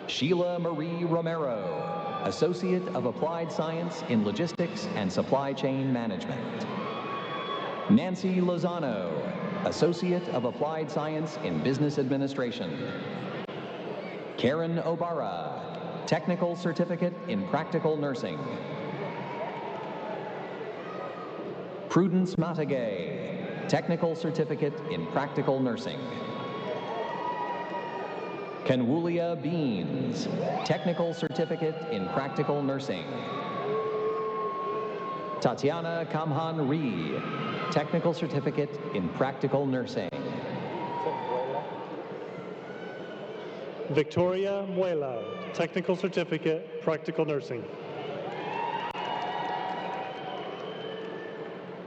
Sheila Marie Romero, Associate of Applied Science in Logistics and Supply Chain Management. Nancy Lozano, Associate of Applied Science in Business Administration. Karen Obara, Technical Certificate in Practical Nursing. Prudence Matagay, Technical Certificate in Practical Nursing. Kenwulia Beans, Technical Certificate in Practical Nursing. Tatiana Kamhan Ree, Technical Certificate in Practical Nursing. Victoria Muela, Technical Certificate, Practical Nursing.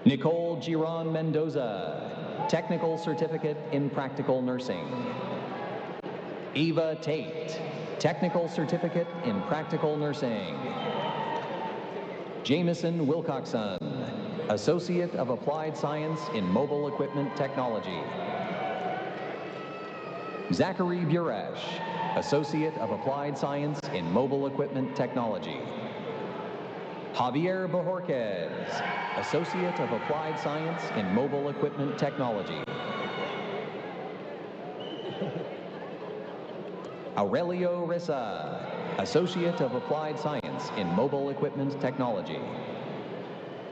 Nicole Giron Mendoza, Technical Certificate in Practical Nursing. Eva Tate, Technical Certificate in Practical Nursing. Jameson Wilcoxon, Associate of Applied Science in Mobile Equipment Technology. Zachary Buresh, Associate of Applied Science in Mobile Equipment Technology. Javier Bojorquez, Associate of Applied Science in Mobile Equipment Technology. Aurelio Rissa, Associate of Applied Science in Mobile Equipment Technology.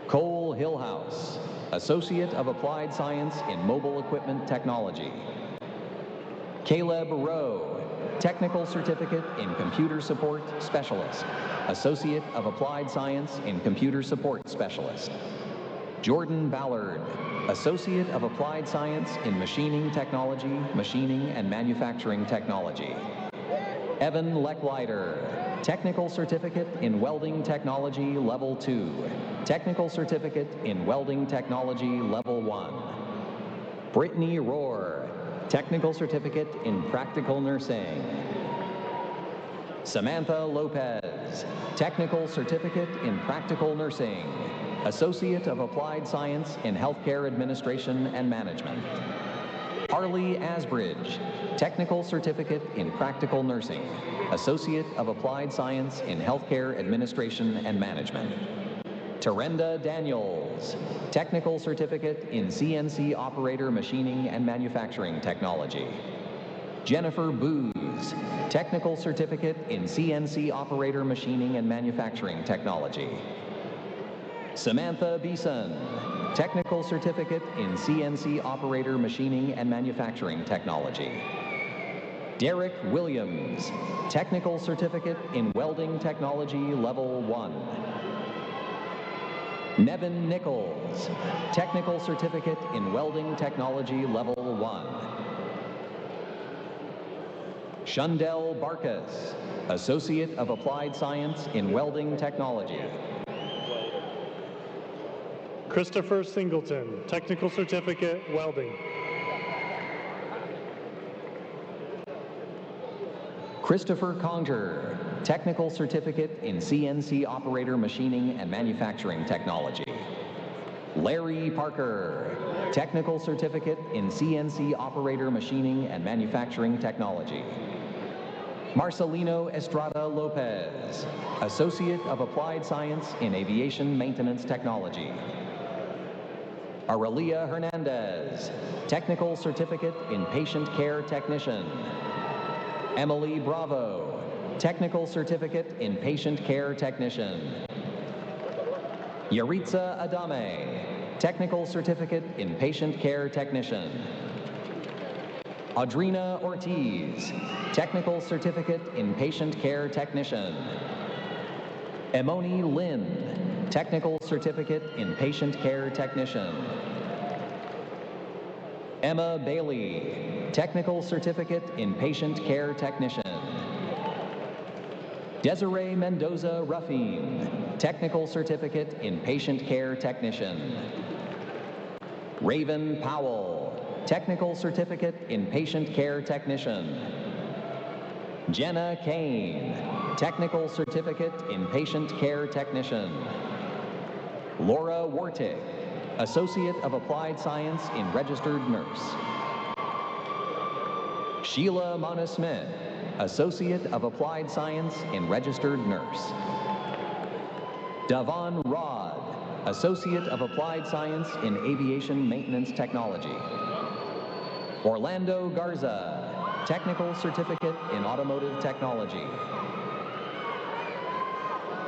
Cole Hillhouse, Associate of Applied Science in Mobile Equipment Technology. Caleb Rowe, Technical Certificate in Computer Support Specialist, Associate of Applied Science in Computer Support Specialist. Jordan Ballard, Associate of Applied Science in Machining Technology, Machining and Manufacturing Technology. Evan Lecklider, Technical Certificate in Welding Technology Level 2, Technical Certificate in Welding Technology Level 1. Brittany Rohr, Technical Certificate in Practical Nursing. Samantha Lopez, Technical Certificate in Practical Nursing, Associate of Applied Science in Healthcare Administration and Management. Harley Asbridge, Technical Certificate in Practical Nursing, Associate of Applied Science in Healthcare Administration and Management. Terenda Daniels, Technical Certificate in CNC Operator Machining and Manufacturing Technology. Jennifer Booz, Technical Certificate in CNC Operator Machining and Manufacturing Technology. Samantha Beeson, Technical Certificate in CNC Operator Machining and Manufacturing Technology. Derek Williams, Technical Certificate in Welding Technology Level 1. Nevin Nichols, Technical Certificate in Welding Technology Level 1. Shundell Barkas, Associate of Applied Science in Welding Technology. Christopher Singleton, Technical Certificate, Welding. Christopher Conger, Technical Certificate in CNC Operator Machining and Manufacturing Technology. Larry Parker, Technical Certificate in CNC Operator Machining and Manufacturing Technology. Marcelino Estrada Lopez, Associate of Applied Science in Aviation Maintenance Technology. Aurelia Hernandez, Technical Certificate in Patient Care Technician. Emily Bravo, Technical Certificate in Patient Care Technician. Yaritza Adame, Technical Certificate in Patient Care Technician. Audrina Ortiz, Technical Certificate in Patient Care Technician. Emoni Lin, Technical Certificate in Patient Care Technician. Emma Bailey, Technical Certificate in Patient Care Technician. Desiree Mendoza Ruffin, Technical Certificate in Patient Care Technician. Raven Powell, Technical Certificate in Patient Care Technician. Jenna Kane, Technical Certificate in Patient Care Technician. Laura Wartick, Associate of Applied Science in Registered Nurse. Sheila Mona-Smith, Associate of Applied Science in Registered Nurse. Davon Rod, Associate of Applied Science in Aviation Maintenance Technology. Orlando Garza, Technical Certificate in Automotive Technology.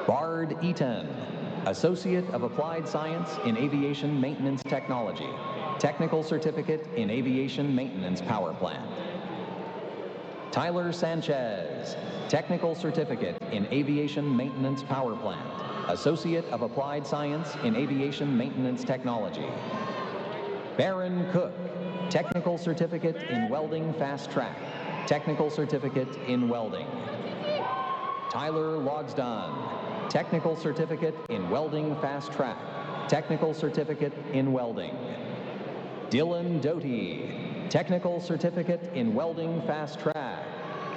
Bard Eaton, Associate of Applied Science in Aviation Maintenance Technology, Technical Certificate in Aviation Maintenance Power Plant. Tyler Sanchez, Technical Certificate in Aviation Maintenance Power Plant, Associate of Applied Science in Aviation Maintenance Technology. Baron Cook, Technical Certificate in Welding Fast Track, Technical Certificate in Welding. Tyler Logsdon, Technical Certificate in Welding Fast Track, Technical Certificate in Welding. Dylan Doty, Technical Certificate in Welding Fast Track,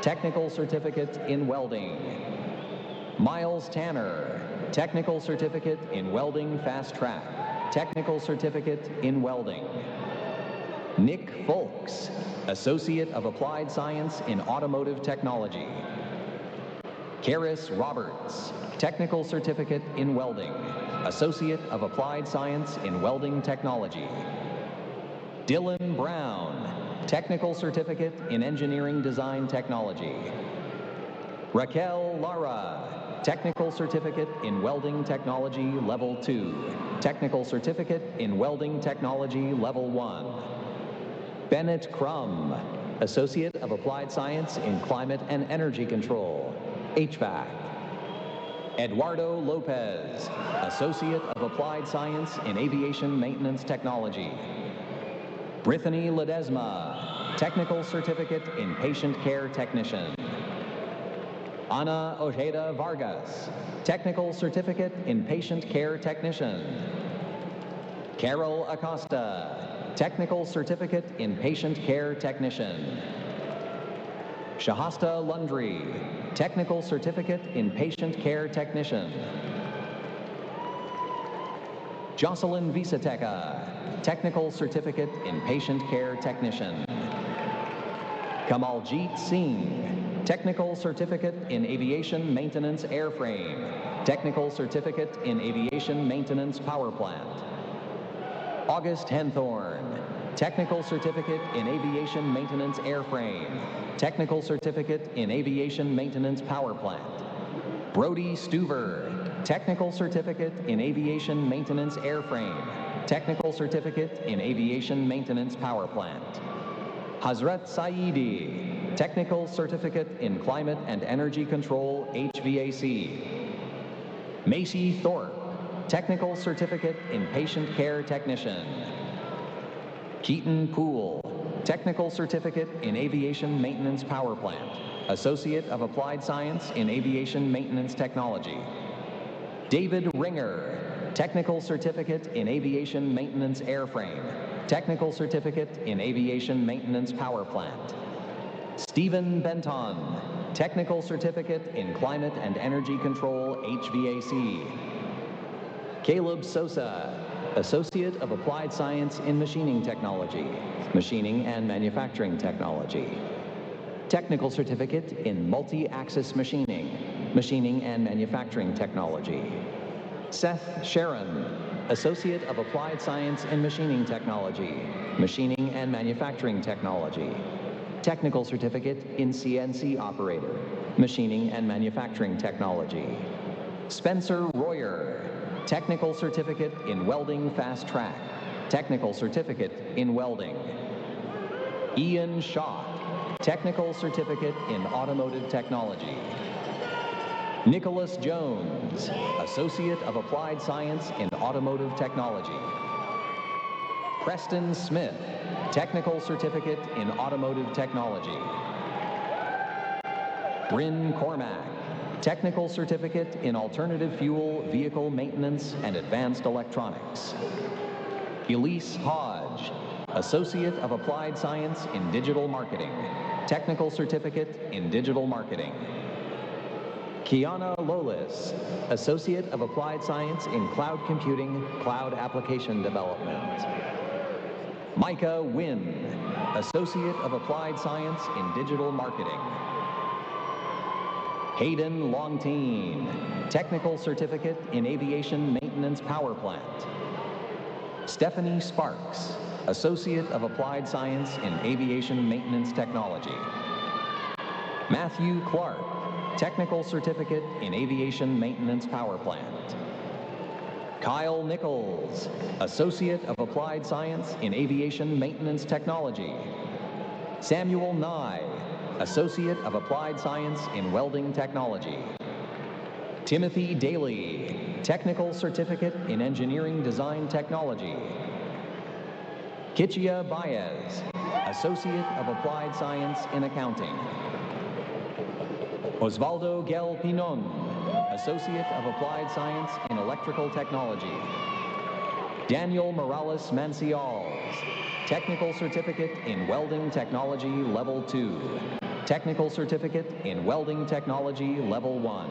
Technical Certificate in Welding. Miles Tanner, Technical Certificate in Welding Fast Track, Technical Certificate in Welding. Nick Folks, Associate of Applied Science in Automotive Technology. Karis Roberts, Technical Certificate in Welding, Associate of Applied Science in Welding Technology. Dylan Brown, Technical Certificate in Engineering Design Technology. Raquel Lara, Technical Certificate in Welding Technology Level 2, Technical Certificate in Welding Technology Level 1. Bennett Crum, Associate of Applied Science in Climate and Energy Control, HVAC. Eduardo Lopez, Associate of Applied Science in Aviation Maintenance Technology. Brittany Ledesma, Technical Certificate in Patient Care Technician. Ana Ojeda Vargas, Technical Certificate in Patient Care Technician. Carol Acosta, Technical Certificate in Patient Care Technician. Shahasta Lundry, Technical Certificate in Patient Care Technician. Jocelyn Visateca, Technical Certificate in Patient Care Technician. Kamaljeet Singh, Technical Certificate in Aviation Maintenance Airframe, Technical Certificate in Aviation Maintenance Power Plant. August Henthorn, Technical Certificate in Aviation Maintenance Airframe, Technical Certificate in Aviation Maintenance Power Plant. Brody Stuver, Technical Certificate in Aviation Maintenance Airframe, Technical Certificate in Aviation Maintenance Power Plant. Hazrat Saidi, Technical Certificate in Climate and Energy Control, HVAC. Macy Thorpe, Technical Certificate in Patient Care Technician. Keaton Poole, Technical Certificate in Aviation Maintenance Power Plant, Associate of Applied Science in Aviation Maintenance Technology. David Ringer, Technical Certificate in Aviation Maintenance Airframe, Technical Certificate in Aviation Maintenance Power Plant. Stephen Benton, Technical Certificate in Climate and Energy Control, HVAC. Caleb Sosa, Associate of Applied Science in Machining Technology, Machining and Manufacturing Technology. Technical Certificate in Multi-Axis Machining, Machining and Manufacturing Technology. Seth Sharon, Associate of Applied Science in Machining Technology, Machining and Manufacturing Technology. Technical Certificate in CNC Operator, Machining and Manufacturing Technology. Spencer Royer, Technical Certificate in Welding Fast Track, Technical Certificate in Welding. Ian Schott, Technical Certificate in Automotive Technology. Nicholas Jones, Associate of Applied Science in Automotive Technology. Preston Smith, Technical Certificate in Automotive Technology. Bryn Cormack, Technical Certificate in Alternative Fuel Vehicle Maintenance and Advanced Electronics. Elise Hodge, Associate of Applied Science in Digital Marketing, Technical Certificate in Digital Marketing. Kiana Lolis, Associate of Applied Science in Cloud Computing, Cloud Application Development. Micah Wynn, Associate of Applied Science in Digital Marketing. Hayden Longteen, Technical Certificate in Aviation Maintenance Power Plant. Stephanie Sparks, Associate of Applied Science in Aviation Maintenance Technology. Matthew Clark, Technical Certificate in Aviation Maintenance Power Plant. Kyle Nichols, Associate of Applied Science in Aviation Maintenance Technology. Samuel Nye, Associate of Applied Science in Welding Technology. Timothy Daly, Technical Certificate in Engineering Design Technology. Kichia Baez, Associate of Applied Science in Accounting. Osvaldo Gel Pinon, Associate of Applied Science in Electrical Technology. Daniel Morales Mancials, Technical Certificate in Welding Technology Level 2. Technical Certificate in Welding Technology Level 1.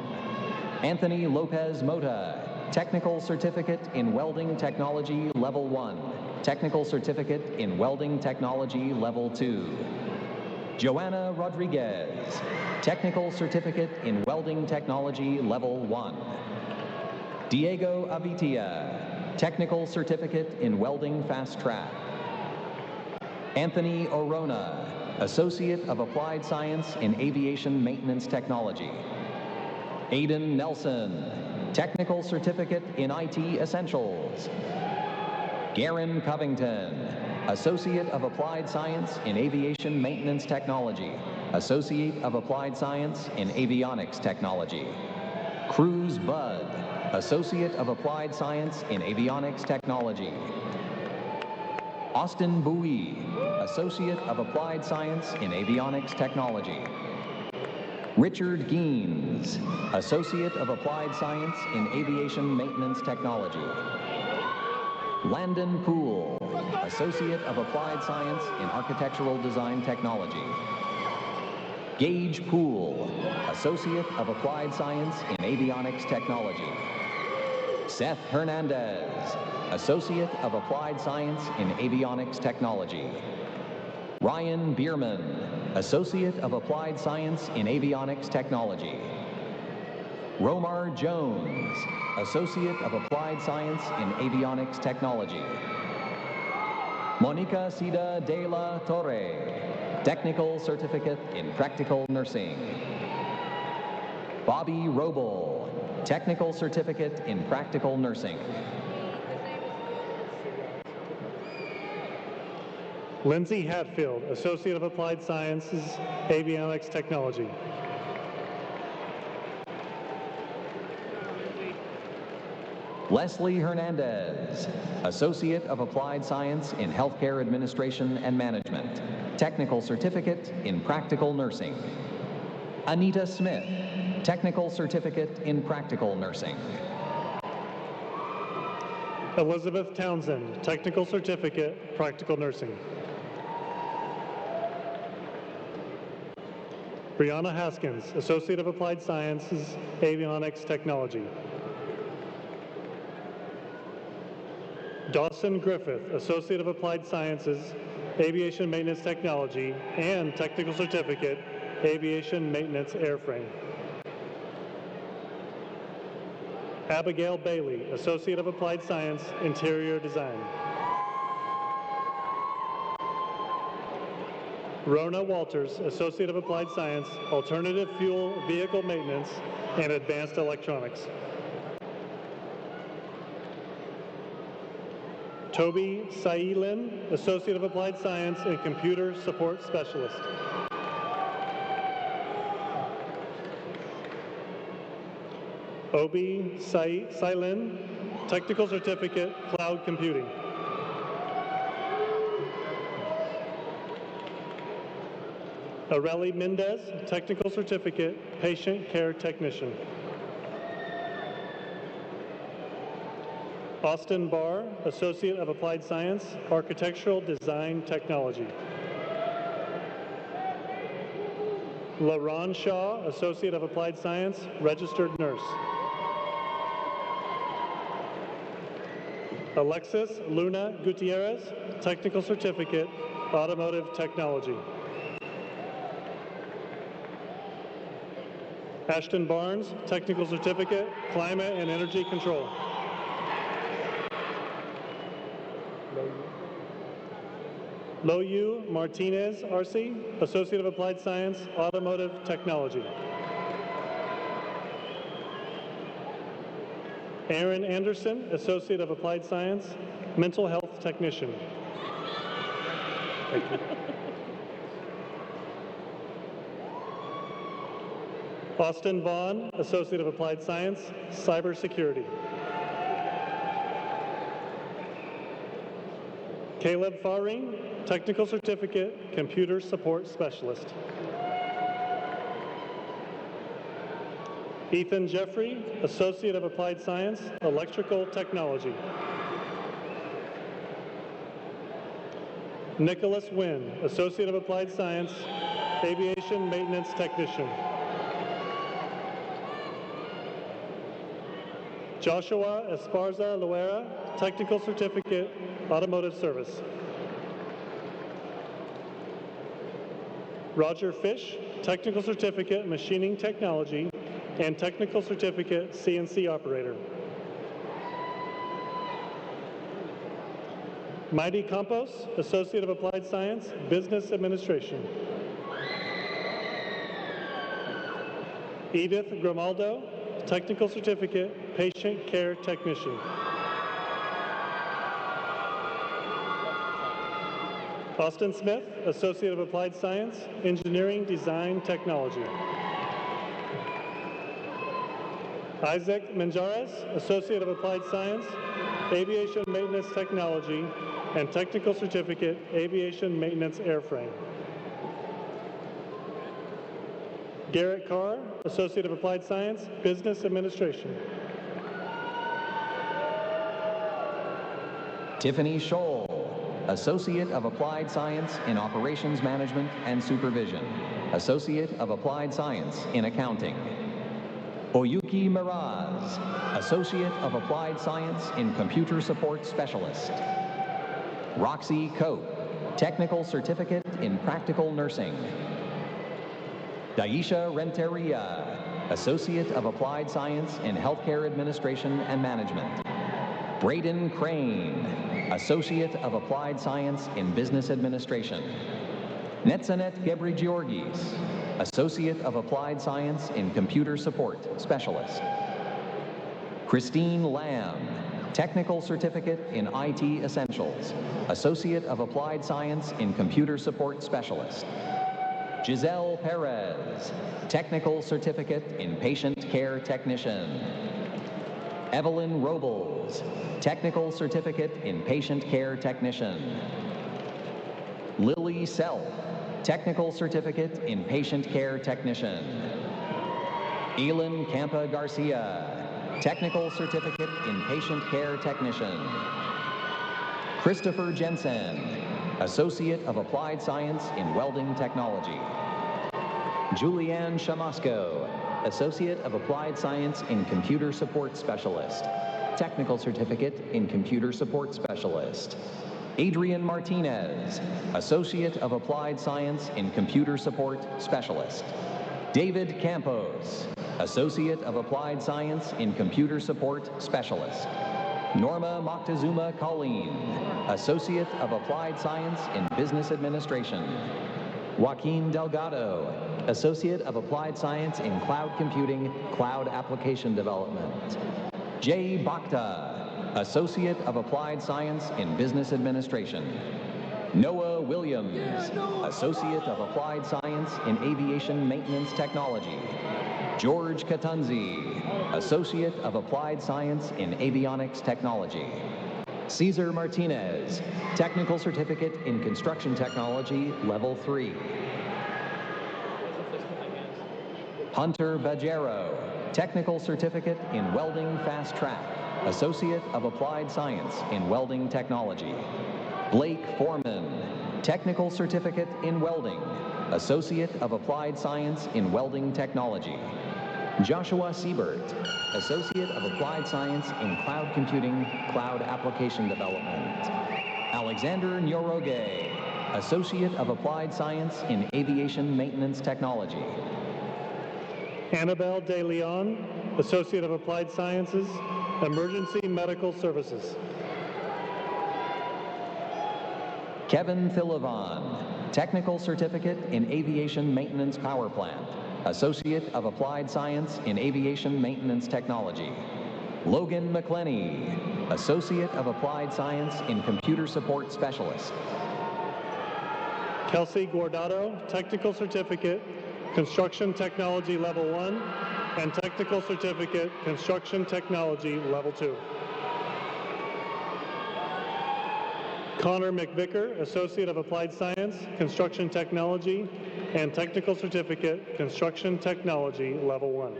Anthony Lopez Mota, Technical Certificate in Welding Technology Level 1. Technical Certificate in Welding Technology Level 2. Joanna Rodriguez, Technical Certificate in Welding Technology Level 1. Diego Avitia, Technical Certificate in Welding Fast Track. Anthony Orona, Associate of Applied Science in Aviation Maintenance Technology. Aiden Nelson, Technical Certificate in IT Essentials. Garen Covington, Associate of Applied Science in Aviation Maintenance Technology. Associate of Applied Science in Avionics Technology. Cruz Bud, Associate of Applied Science in Avionics Technology. Austin Bowie, Associate of Applied Science in Avionics Technology. Richard Geens, Associate of Applied Science in Aviation Maintenance Technology. Landon Poole, Associate of Applied Science in Architectural Design Technology. Gage Poole, Associate of Applied Science in Avionics Technology. Seth Hernandez, Associate of Applied Science in Avionics Technology. Ryan Bierman, Associate of Applied Science in Avionics Technology. Romar Jones, Associate of Applied Science in Avionics Technology. Monica Cida de la Torre, Technical Certificate in Practical Nursing. Bobby Roble, Technical Certificate in Practical Nursing. Lindsay Hatfield, Associate of Applied Sciences, Avionics Technology. Leslie Hernandez, Associate of Applied Science in Healthcare Administration and Management. Technical Certificate in Practical Nursing. Anita Smith, Technical Certificate in Practical Nursing. Elizabeth Townsend, Technical Certificate, Practical Nursing. Brianna Haskins, Associate of Applied Sciences, Avionics Technology. Dawson Griffith, Associate of Applied Sciences, Aviation Maintenance Technology, and Technical Certificate, Aviation Maintenance Airframe. Abigail Bailey, Associate of Applied Science, Interior Design. Rona Walters, Associate of Applied Science, Alternative Fuel Vehicle Maintenance and Advanced Electronics. Toby Sailin, Associate of Applied Science and Computer Support Specialist. Obi Sailin, Technical Certificate, Cloud Computing. Areli Mendez, Technical Certificate, Patient Care Technician. Austin Barr, Associate of Applied Science, Architectural Design Technology. LaRon Shaw, Associate of Applied Science, Registered Nurse. Alexis Luna Gutierrez, Technical Certificate, Automotive Technology. Ashton Barnes, Technical Certificate, Climate and Energy Control. Loyu Martinez, RC, Associate of Applied Science, Automotive Technology. Aaron Anderson, Associate of Applied Science, Mental Health Technician. Thank you. Austin Vaughn, Associate of Applied Science, Cybersecurity. Caleb Faring, Technical Certificate, Computer Support Specialist. Ethan Jeffrey, Associate of Applied Science, Electrical Technology. Nicholas Wynn, Associate of Applied Science, Aviation Maintenance Technician. Joshua Esparza Loera, Technical Certificate, Automotive Service. Roger Fish, Technical Certificate, Machining Technology, and Technical Certificate, CNC Operator. Mighty Campos, Associate of Applied Science, Business Administration. Edith Grimaldo, Technical Certificate, Patient Care Technician. Austin Smith, Associate of Applied Science, Engineering Design Technology. Isaac Menjares, Associate of Applied Science, Aviation Maintenance Technology, and Technical Certificate, Aviation Maintenance Airframe. Garrett Carr, Associate of Applied Science, Business Administration. Tiffany Scholl, Associate of Applied Science in Operations Management and Supervision, Associate of Applied Science in Accounting. Oyuki Miraz, Associate of Applied Science in Computer Support Specialist. Roxy Cope, Technical Certificate in Practical Nursing. Daisha Renteria, Associate of Applied Science in Healthcare Administration and Management. Braden Crane, Associate of Applied Science in Business Administration. Netzanet Gebri-Georgis, Associate of Applied Science in Computer Support Specialist. Christine Lamb, Technical Certificate in IT Essentials, Associate of Applied Science in Computer Support Specialist. Giselle Perez, Technical Certificate in Patient Care Technician. Evelyn Robles, Technical Certificate in Patient Care Technician. Lily Self, Technical Certificate in Patient Care Technician. Elin Campa Garcia, Technical Certificate in Patient Care Technician. Christopher Jensen, Associate of Applied Science in Welding Technology. Julianne Shamasco, Associate of Applied Science in Computer Support Specialist. Technical Certificate in Computer Support Specialist. Adrian Martinez, Associate of Applied Science in Computer Support Specialist. David Campos, Associate of Applied Science in Computer Support Specialist. Norma Moctezuma Colleen, Associate of Applied Science in Business Administration. Joaquin Delgado, Associate of Applied Science in Cloud Computing, Cloud Application Development. Jay Bhakta, Associate of Applied Science in Business Administration. Noah Williams, Associate of Applied Science in Aviation Maintenance Technology. George Katunzi, Associate of Applied Science in Avionics Technology. Cesar Martinez, Technical Certificate in Construction Technology, Level 3. Hunter Bajero, Technical Certificate in Welding Fast Track, Associate of Applied Science in Welding Technology. Blake Foreman, Technical Certificate in Welding, Associate of Applied Science in Welding Technology. Joshua Siebert, Associate of Applied Science in Cloud Computing, Cloud Application Development. Alexander Nyoroge, Associate of Applied Science in Aviation Maintenance Technology. Annabelle De Leon, Associate of Applied Sciences, Emergency Medical Services. Kevin Thilavon, Technical Certificate in Aviation Maintenance Power Plant, Associate of Applied Science in Aviation Maintenance Technology. Logan McClenny, Associate of Applied Science in Computer Support Specialist. Kelsey Guardado, Technical Certificate, Construction Technology Level 1, and Technical Certificate, Construction Technology Level 2. Connor McVicker, Associate of Applied Science, Construction Technology, and Technical Certificate, Construction Technology Level 1.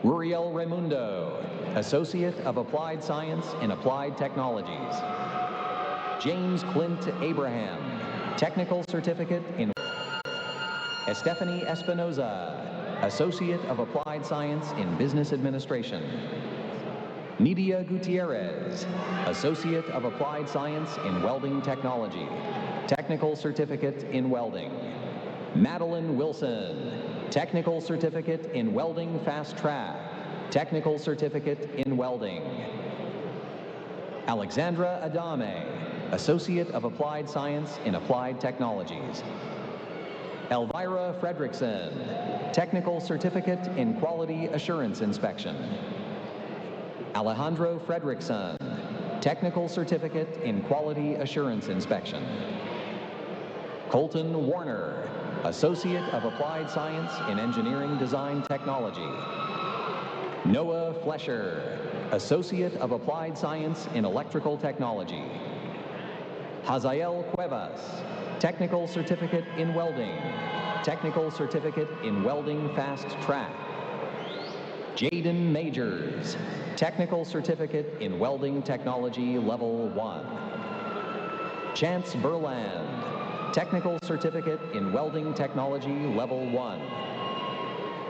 Uriel Raimundo, Associate of Applied Science in Applied Technologies. James Clint Abraham, Technical Certificate in Estefany Espinoza, Associate of Applied Science in Business Administration. Nidia Gutierrez, Associate of Applied Science in Welding Technology, Technical Certificate in Welding. Madeline Wilson, Technical Certificate in Welding Fast Track, Technical Certificate in Welding. Alexandra Adame, Associate of Applied Science in Applied Technologies. Elvira Fredrickson, Technical Certificate in Quality Assurance Inspection. Alejandro Fredrickson, Technical Certificate in Quality Assurance Inspection. Colton Warner, Associate of Applied Science in Engineering Design Technology. Noah Flesher, Associate of Applied Science in Electrical Technology. Hazael Cuevas, Technical Certificate in Welding, Technical Certificate in Welding Fast Track. Jaden Majors, Technical Certificate in Welding Technology Level 1. Chance Berland, Technical Certificate in Welding Technology Level 1.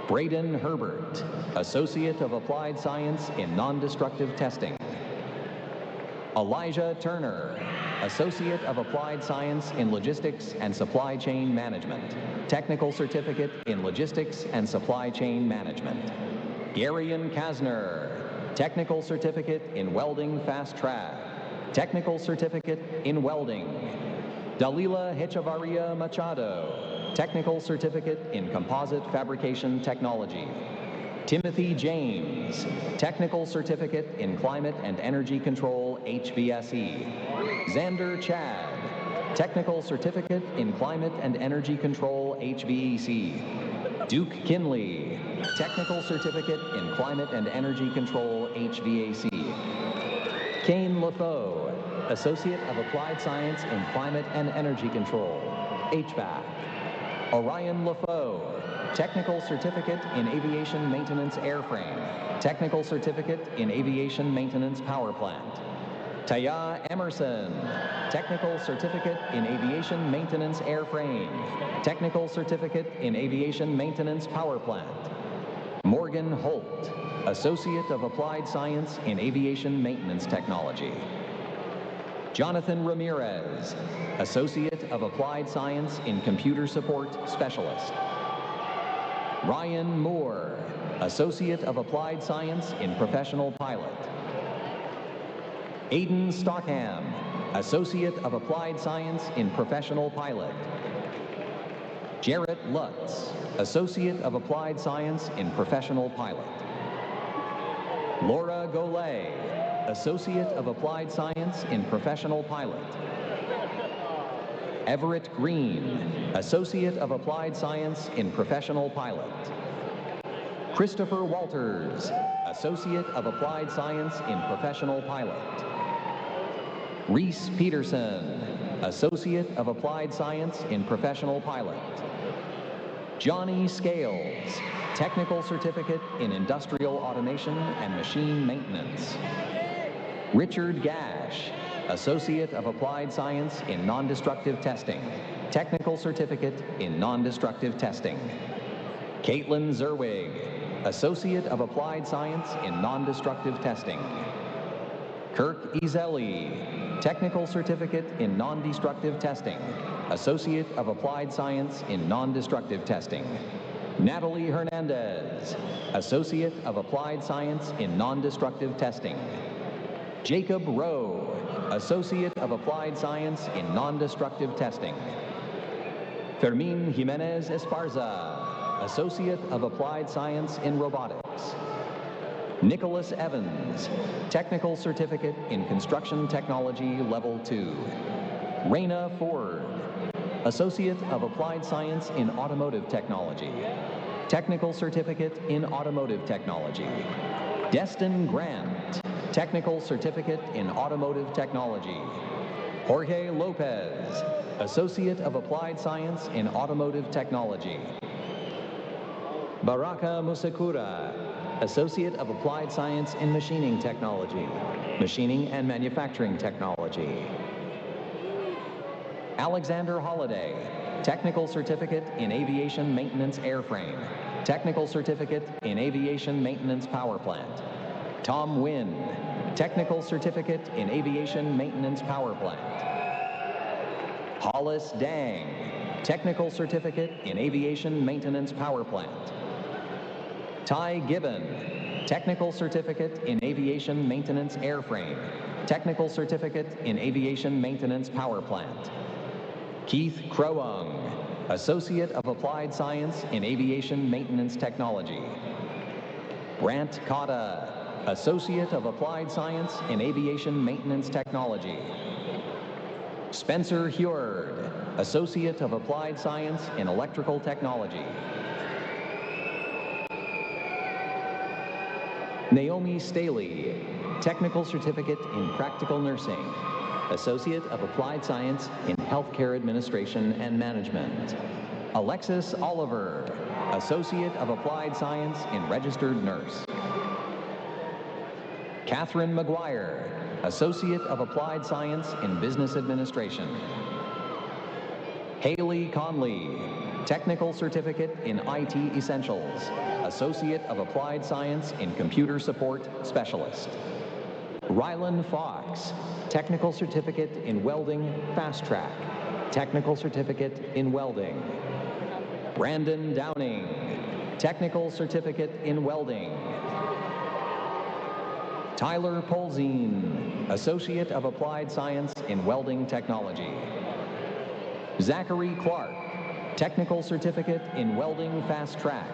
Braden Herbert, Associate of Applied Science in Non-Destructive Testing. Elijah Turner, Associate of Applied Science in Logistics and Supply Chain Management, Technical Certificate in Logistics and Supply Chain Management. Garion Kasner, Technical Certificate in Welding Fast Track, Technical Certificate in Welding. Dalila Hechavarria Machado, Technical Certificate in Composite Fabrication Technology. Timothy James, Technical Certificate in Climate and Energy Control HVAC. Xander Chad, Technical Certificate in Climate and Energy Control HVAC. Duke Kinley, Technical Certificate in Climate and Energy Control HVAC. Kane LaFoe, Associate of Applied Science in Climate and Energy Control HVAC. Orion LaFoe, Technical Certificate in Aviation Maintenance Airframe, Technical Certificate in Aviation Maintenance Power Plant. Taya Emerson, Technical Certificate in Aviation Maintenance Airframe, Technical Certificate in Aviation Maintenance Power Plant. Morgan Holt, Associate of Applied Science in Aviation Maintenance Technology. Jonathan Ramirez, Associate of Applied Science in Computer Support Specialist. Ryan Moore, Associate of Applied Science in Professional Pilot. Aiden Stockham, Associate of Applied Science in Professional Pilot. Jarrett Lutz, Associate of Applied Science in Professional Pilot. Laura Golay, Associate of Applied Science in Professional Pilot. Everett Green, Associate of Applied Science in Professional Pilot. Christopher Walters, Associate of Applied Science in Professional Pilot. Reese Peterson, Associate of Applied Science in Professional Pilot. Johnny Scales, Technical Certificate in Industrial Automation and Machine Maintenance. Richard Gash, Associate of Applied Science in Non-Destructive Testing, Technical Certificate in Non-Destructive Testing. Caitlin Zerwig, Associate of Applied Science in Non-Destructive Testing. Kirk Ezelli, Technical Certificate in Non-Destructive Testing, Associate of Applied Science in Non-Destructive Testing. Natalie Hernandez, Associate of Applied Science in Non-Destructive Testing. Jacob Rowe, Associate of Applied Science in Non-Destructive Testing. Fermin Jimenez Esparza, Associate of Applied Science in Robotics. Nicholas Evans, Technical Certificate in Construction Technology Level 2. Raina Ford, Associate of Applied Science in Automotive Technology. Technical Certificate in Automotive Technology. Destin Grant, Technical Certificate in Automotive Technology. Jorge Lopez, Associate of Applied Science in Automotive Technology. Baraka Musekura, Associate of Applied Science in Machining Technology, Machining and Manufacturing Technology. Alexander Holliday, Technical Certificate in Aviation Maintenance Airframe, Technical Certificate in Aviation Maintenance Power Plant. Tom Wynn, Technical Certificate in Aviation Maintenance Power Plant. Hollis Dang, Technical Certificate in Aviation Maintenance Power Plant. Ty Gibbon, Technical Certificate in Aviation Maintenance Airframe, Technical Certificate in Aviation Maintenance Power Plant. Keith Crowung, Associate of Applied Science in Aviation Maintenance Technology. Brant Cotta, Associate of Applied Science in Aviation Maintenance Technology. Spencer Heward, Associate of Applied Science in Electrical Technology. Naomi Staley, Technical Certificate in Practical Nursing, Associate of Applied Science in Healthcare Administration and Management. Alexis Oliver, Associate of Applied Science in Registered Nurse. Catherine McGuire, Associate of Applied Science in Business Administration. Haley Conley, Technical Certificate in IT Essentials, Associate of Applied Science in Computer Support Specialist. Rylan Fox, Technical Certificate in Welding Fast Track, Technical Certificate in Welding. Brandon Downing, Technical Certificate in Welding. Tyler Polzine, Associate of Applied Science in Welding Technology. Zachary Clark, Technical Certificate in Welding Fast Track,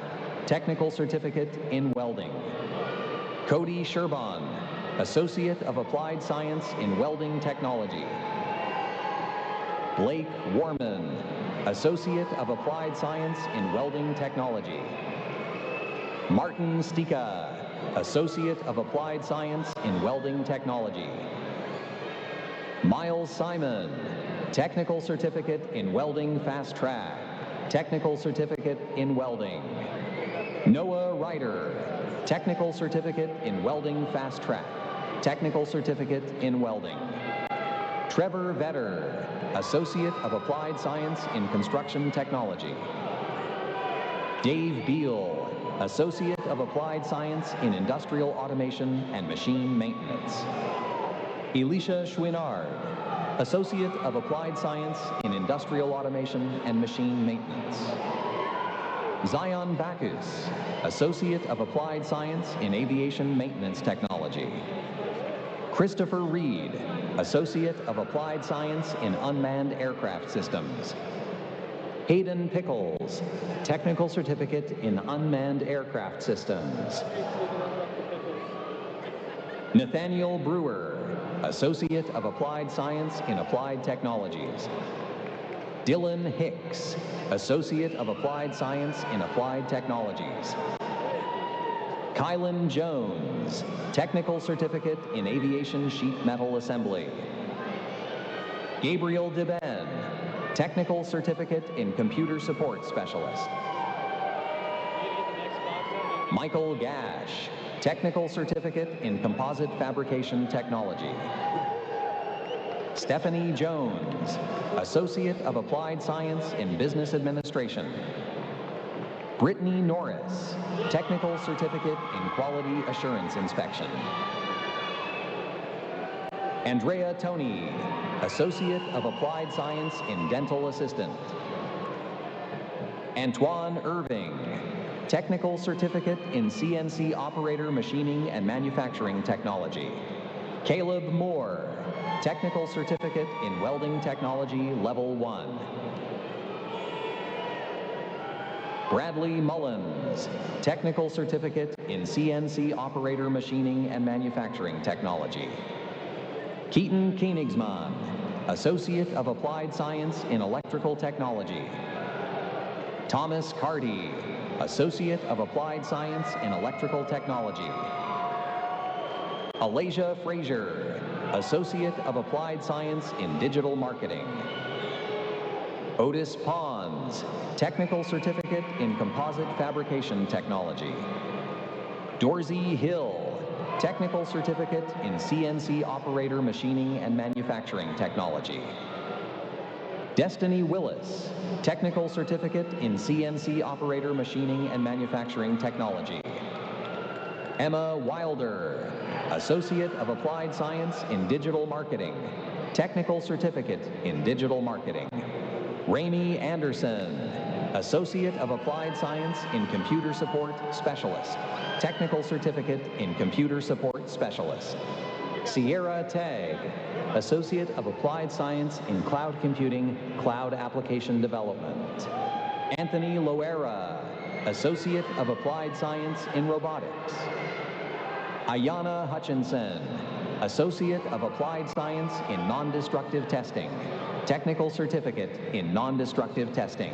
Technical Certificate in Welding. Cody Sherban, Associate of Applied Science in Welding Technology. Blake Warman, Associate of Applied Science in Welding Technology. Martin Stika, Associate of Applied Science in Welding Technology. Miles Simon, Technical Certificate in Welding Fast Track, Technical Certificate in Welding. Noah Ryder, Technical Certificate in Welding Fast Track, Technical Certificate in Welding. Trevor Vetter, Associate of Applied Science in Construction Technology. Dave Beal, Associate of Applied Science in Industrial Automation and Machine Maintenance. Elisha Schwinard, Associate of Applied Science in Industrial Automation and Machine Maintenance. Zion Bacchus, Associate of Applied Science in Aviation Maintenance Technology. Christopher Reed, Associate of Applied Science in Unmanned Aircraft Systems. Hayden Pickles, Technical Certificate in Unmanned Aircraft Systems. Nathaniel Brewer, Associate of Applied Science in Applied Technologies. Dylan Hicks, Associate of Applied Science in Applied Technologies. Kylan Jones, Technical Certificate in Aviation Sheet Metal Assembly. Gabriel DeBen, Technical Certificate in Computer Support Specialist. Michael Gash, Technical Certificate in Composite Fabrication Technology. Stephanie Jones, Associate of Applied Science in Business Administration. Brittany Norris, Technical Certificate in Quality Assurance Inspection. Andrea Tony, Associate of Applied Science in Dental Assistant. Antoine Irving, Technical Certificate in CNC Operator Machining and Manufacturing Technology. Caleb Moore, Technical Certificate in Welding Technology, Level 1. Bradley Mullins, Technical Certificate in CNC Operator Machining and Manufacturing Technology. Keaton Koenigsmann, Associate of Applied Science in Electrical Technology. Thomas Carty, Associate of Applied Science in Electrical Technology. Alasia Frazier, Associate of Applied Science in Digital Marketing. Otis Pons, Technical Certificate in Composite Fabrication Technology. Dorsey Hill, Technical Certificate in CNC Operator Machining and Manufacturing Technology. Destiny Willis, Technical Certificate in CNC Operator Machining and Manufacturing Technology. Emma Wilder, Associate of Applied Science in Digital Marketing, Technical Certificate in Digital Marketing. Raimi Anderson, Associate of Applied Science in Computer Support Specialist, Technical Certificate in Computer Support Specialist. Sierra Tagg, Associate of Applied Science in Cloud Computing, Cloud Application Development. Anthony Loera, Associate of Applied Science in Robotics. Ayana Hutchinson, Associate of Applied Science in Non-Destructive Testing, Technical Certificate in Non-Destructive Testing.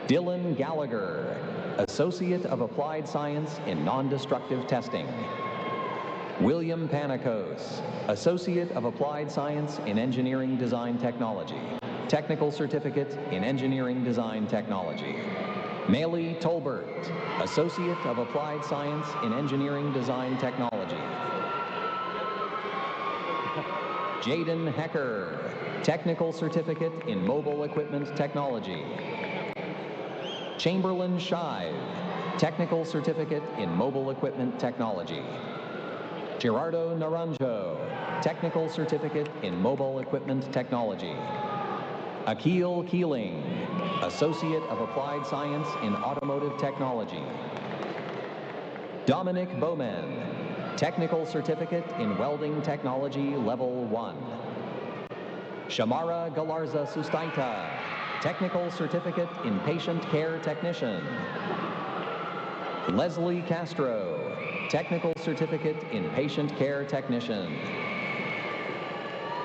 Dylan Gallagher, Associate of Applied Science in Non-Destructive Testing. William Panikos, Associate of Applied Science in Engineering Design Technology, Technical Certificate in Engineering Design Technology. Maylee Tolbert, Associate of Applied Science in Engineering Design Technology. Jaden Hecker, Technical Certificate in Mobile Equipment Technology. Chamberlain Shive, Technical Certificate in Mobile Equipment Technology. Gerardo Naranjo, Technical Certificate in Mobile Equipment Technology. Akil Keeling, Associate of Applied Science in Automotive Technology. Dominic Bowman, Technical Certificate in Welding Technology, Level 1. Shamara Galarza Sustaita, Technical Certificate in Patient Care Technician. Leslie Castro, Technical Certificate in Patient Care Technician.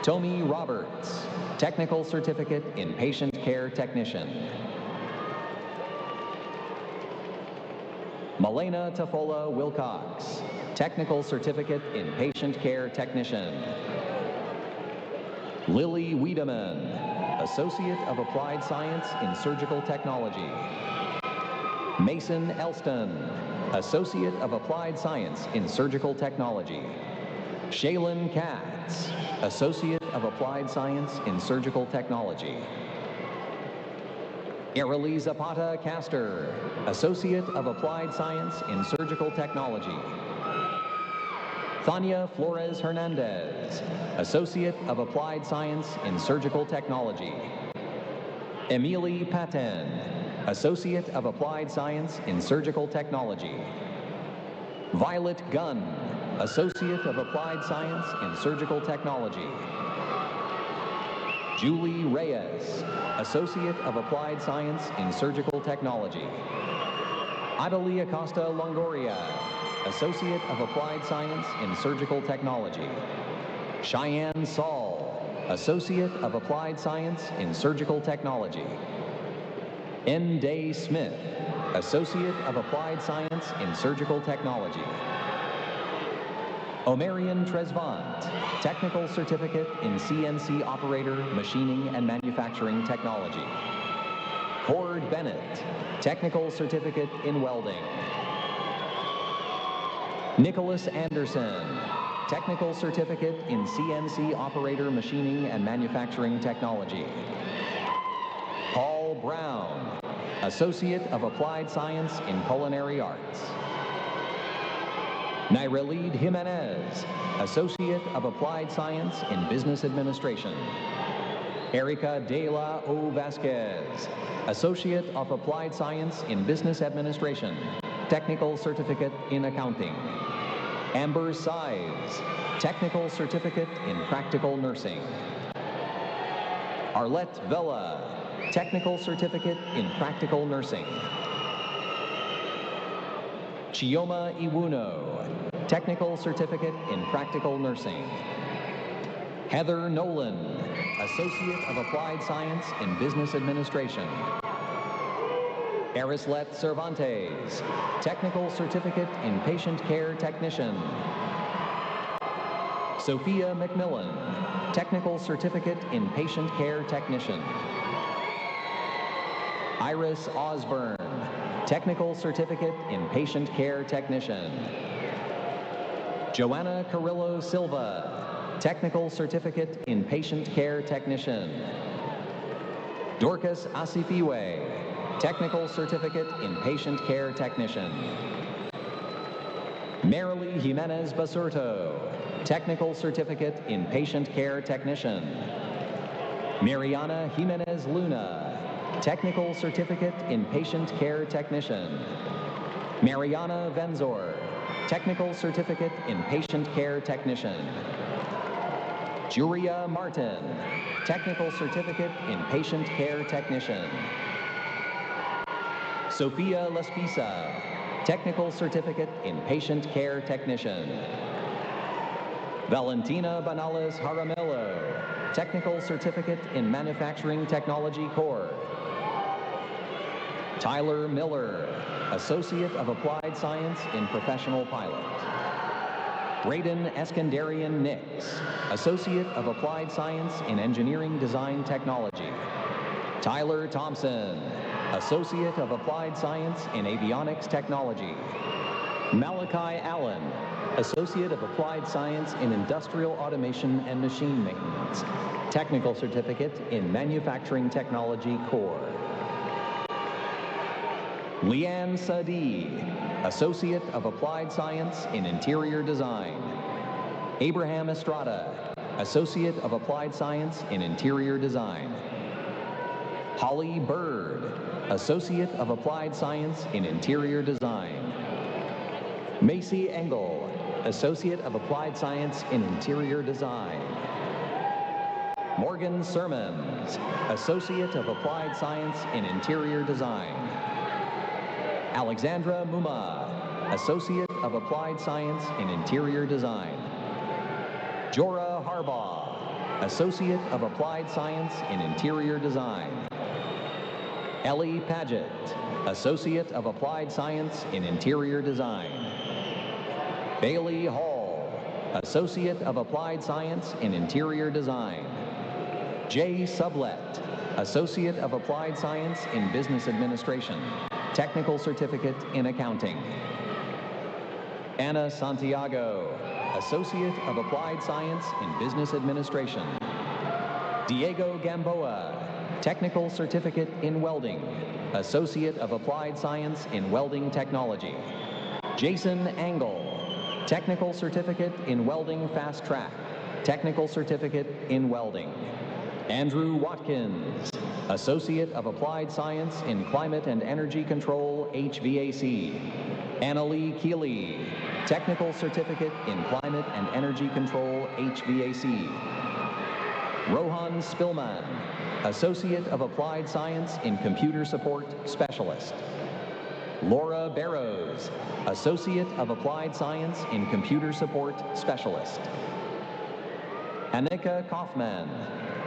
Tommy Roberts, Technical Certificate in Patient Care Technician. Malena Tafola Wilcox, Technical Certificate in Patient Care Technician. Lily Wiedemann, Associate of Applied Science in Surgical Technology. Mason Elston, Associate of Applied Science in Surgical Technology. Shaylin Katz, Associate of Applied Science in Surgical Technology. Arely Zapata Castor, Associate of Applied Science in Surgical Technology. Thania Flores Hernandez, Associate of Applied Science in Surgical Technology. Emily Paten, Associate of Applied Science in Surgical Technology. Violet Gunn, Associate of Applied Science in Surgical Technology. Julie Reyes, Associate of Applied Science in Surgical Technology. Adalia Costa Longoria, Associate of Applied Science in Surgical Technology. Cheyenne Saul, Associate of Applied Science in Surgical Technology. N. Day Smith, Associate of Applied Science in Surgical Technology. Omarion Tresvant, Technical Certificate in CNC Operator, Machining and Manufacturing Technology. Cord Bennett, Technical Certificate in Welding. Nicholas Anderson, Technical Certificate in CNC Operator, Machining and Manufacturing Technology. Paul Brown, Associate of Applied Science in Culinary Arts. Nyrelid Jimenez, Associate of Applied Science in Business Administration. Erica De La O Vasquez, Associate of Applied Science in Business Administration, Technical Certificate in Accounting. Amber Sides, Technical Certificate in Practical Nursing. Arlette Vela, Technical Certificate in Practical Nursing. Chioma Iwuno, Technical Certificate in Practical Nursing. Heather Nolan, Associate of Applied Science in Business Administration. Arislet Cervantes, Technical Certificate in Patient Care Technician. Sophia McMillan, Technical Certificate in Patient Care Technician. Iris Osborne, Technical Certificate in Patient Care Technician. Joanna Carrillo Silva, Technical Certificate in Patient Care Technician. Dorcas Asifiwe, Technical Certificate in Patient Care Technician. Marilee Jimenez Basurto, Technical Certificate in Patient Care Technician. Mariana Jimenez Luna, Technical Certificate in Patient Care Technician. Mariana Venzor, Technical Certificate in Patient Care Technician. Juria Martin, Technical Certificate in Patient Care Technician. Sophia Lespisa, Technical Certificate in Patient Care Technician. Valentina Banales Jaramillo, Technical Certificate in Manufacturing Technology Core. Tyler Miller, Associate of Applied Science in Professional Pilot. Raiden Eskandarian Nix, Associate of Applied Science in Engineering Design Technology. Tyler Thompson, Associate of Applied Science in Avionics Technology. Malachi Allen, Associate of Applied Science in Industrial Automation and Machine Maintenance. Technical Certificate in Manufacturing Technology Core. Leanne Sadie, Associate of Applied Science in Interior Design. Abraham Estrada, Associate of Applied Science in Interior Design. Holly Bird, Associate of Applied Science in Interior Design. Macy Engel, Associate of Applied Science in Interior Design. Morgan Sermons, Associate of Applied Science in Interior Design. Alexandra Muma, Associate of Applied Science in Interior Design. Jorah Harbaugh, Associate of Applied Science in Interior Design. Ellie Paget, Associate of Applied Science in Interior Design. Bailey Hall, Associate of Applied Science in Interior Design. Jay Sublet, Associate of Applied Science in Business Administration. Technical Certificate in Accounting. Anna Santiago, Associate of Applied Science in Business Administration. Diego Gamboa, Technical Certificate in Welding. Associate of Applied Science in Welding Technology. Jason Angle, Technical Certificate in Welding Fast Track. Technical Certificate in Welding. Andrew Watkins, Associate of Applied Science in Climate and Energy Control, HVAC. Annalie Keeley, Technical Certificate in Climate and Energy Control, HVAC. Rohan Spillman, Associate of Applied Science in Computer Support Specialist. Laura Barrows, Associate of Applied Science in Computer Support Specialist. Annika Kaufman,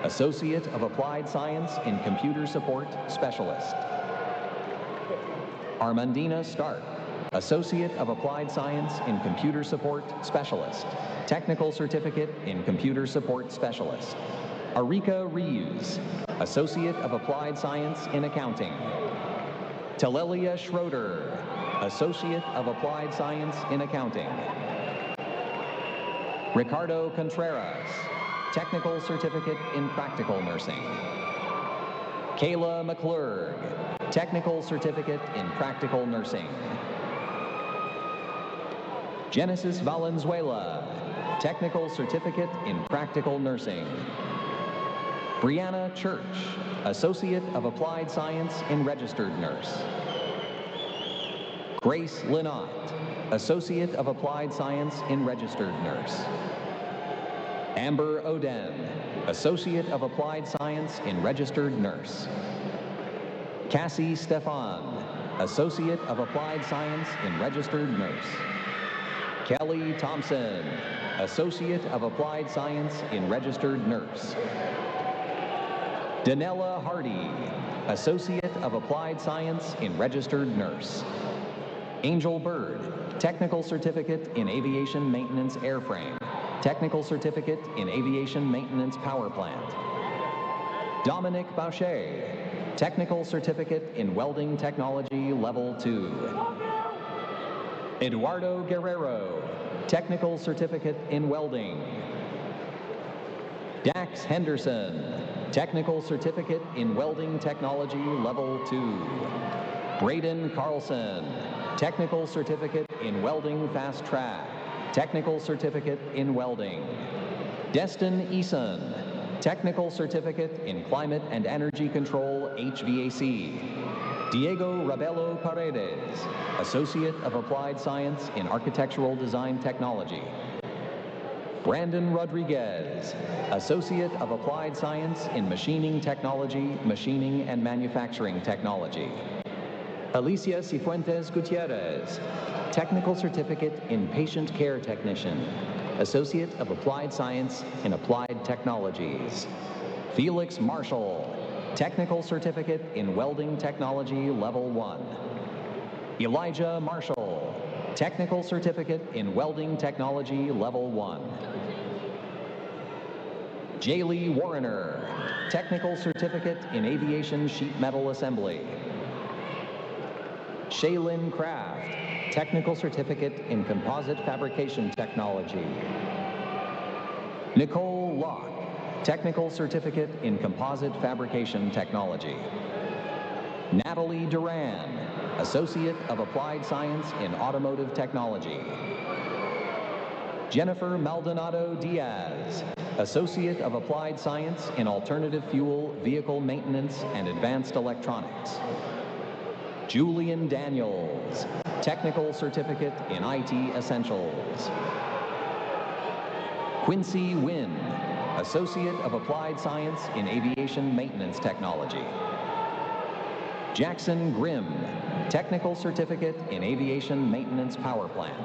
Associate of Applied Science in Computer Support Specialist. Armandina Stark, Associate of Applied Science in Computer Support Specialist. Technical Certificate in Computer Support Specialist. Arika Reeves, Associate of Applied Science in Accounting. Telelia Schroeder, Associate of Applied Science in Accounting. Ricardo Contreras, Technical Certificate in Practical Nursing. Kayla McClurg, Technical Certificate in Practical Nursing. Genesis Valenzuela, Technical Certificate in Practical Nursing. Brianna Church, Associate of Applied Science in Registered Nurse. Grace Linott, Associate of Applied Science in Registered Nurse. Amber Oden, Associate of Applied Science in Registered Nurse. Cassie Stefan, Associate of Applied Science in Registered Nurse. Kelly Thompson, Associate of Applied Science in Registered Nurse. Danella Hardy, Associate of Applied Science in Registered Nurse. Angel Bird, Technical Certificate in Aviation Maintenance Airframe. Technical Certificate in Aviation Maintenance Power Plant. Dominic Boucher, Technical Certificate in Welding Technology Level 2. Eduardo Guerrero, Technical Certificate in Welding. Dax Henderson, Technical Certificate in Welding Technology Level 2. Braden Carlson, Technical Certificate in Welding Fast Track. Technical Certificate in Welding. Destin Eason, Technical Certificate in Climate and Energy Control HVAC. Diego Rabelo Paredes, Associate of Applied Science in Architectural Design Technology. Brandon Rodriguez, Associate of Applied Science in Machining Technology, Machining and Manufacturing Technology. Alicia Cifuentes Gutierrez, Technical Certificate in Patient Care Technician, Associate of Applied Science in Applied Technologies. Felix Marshall, Technical Certificate in Welding Technology Level 1. Elijah Marshall, Technical Certificate in Welding Technology Level 1. Jaylee Warrener, Technical Certificate in Aviation Sheet Metal Assembly. Shaylin Kraft, Technical Certificate in Composite Fabrication Technology. Nicole Locke, Technical Certificate in Composite Fabrication Technology. Natalie Duran, Associate of Applied Science in Automotive Technology. Jennifer Maldonado Diaz, Associate of Applied Science in Alternative Fuel, Vehicle Maintenance, and Advanced Electronics. Julian Daniels, Technical Certificate in IT Essentials. Quincy Wynn, Associate of Applied Science in Aviation Maintenance Technology. Jackson Grimm, Technical Certificate in Aviation Maintenance Power Plant.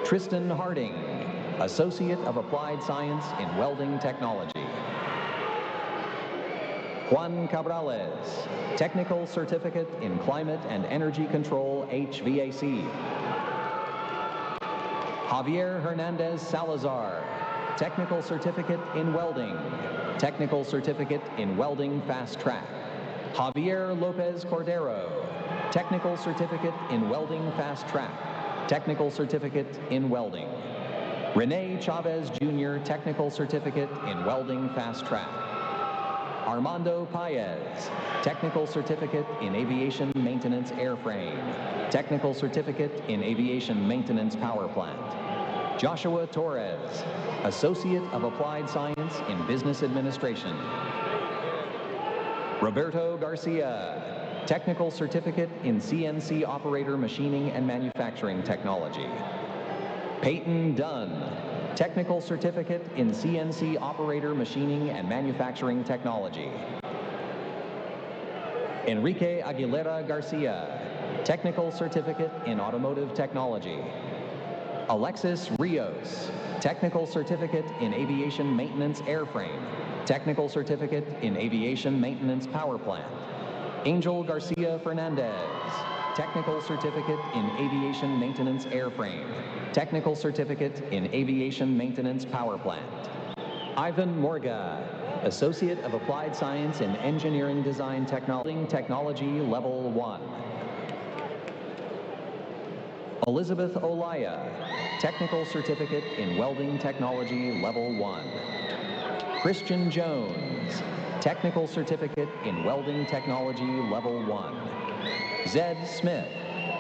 Tristan Harding, Associate of Applied Science in Welding Technology. Juan Cabrales, Technical Certificate in Climate and Energy Control HVAC. Javier Hernandez Salazar, Technical Certificate in Welding. Technical Certificate in Welding Fast Track. Javier Lopez Cordero, Technical Certificate in Welding Fast Track. Technical Certificate in Welding. Rene Chavez Jr., Technical Certificate in Welding Fast Track. Armando Paez, Technical Certificate in Aviation Maintenance Airframe. Technical Certificate in Aviation Maintenance Power Plant. Joshua Torres, Associate of Applied Science in Business Administration. Roberto Garcia, Technical Certificate in CNC Operator Machining and Manufacturing Technology. Peyton Dunn, Technical Certificate in CNC Operator Machining and Manufacturing Technology. Enrique Aguilera Garcia, Technical Certificate in Automotive Technology. Alexis Rios, Technical Certificate in Aviation Maintenance Airframe. Technical Certificate in Aviation Maintenance Power Plant. Angel Garcia Fernandez, Technical Certificate in Aviation Maintenance Airframe. Technical Certificate in Aviation Maintenance Power Plant. Ivan Morga, Associate of Applied Science in Engineering Design Technology Level 1. Elizabeth Olaya, Technical Certificate in Welding Technology Level 1. Christian Jones, Technical Certificate in Welding Technology Level 1. Zed Smith,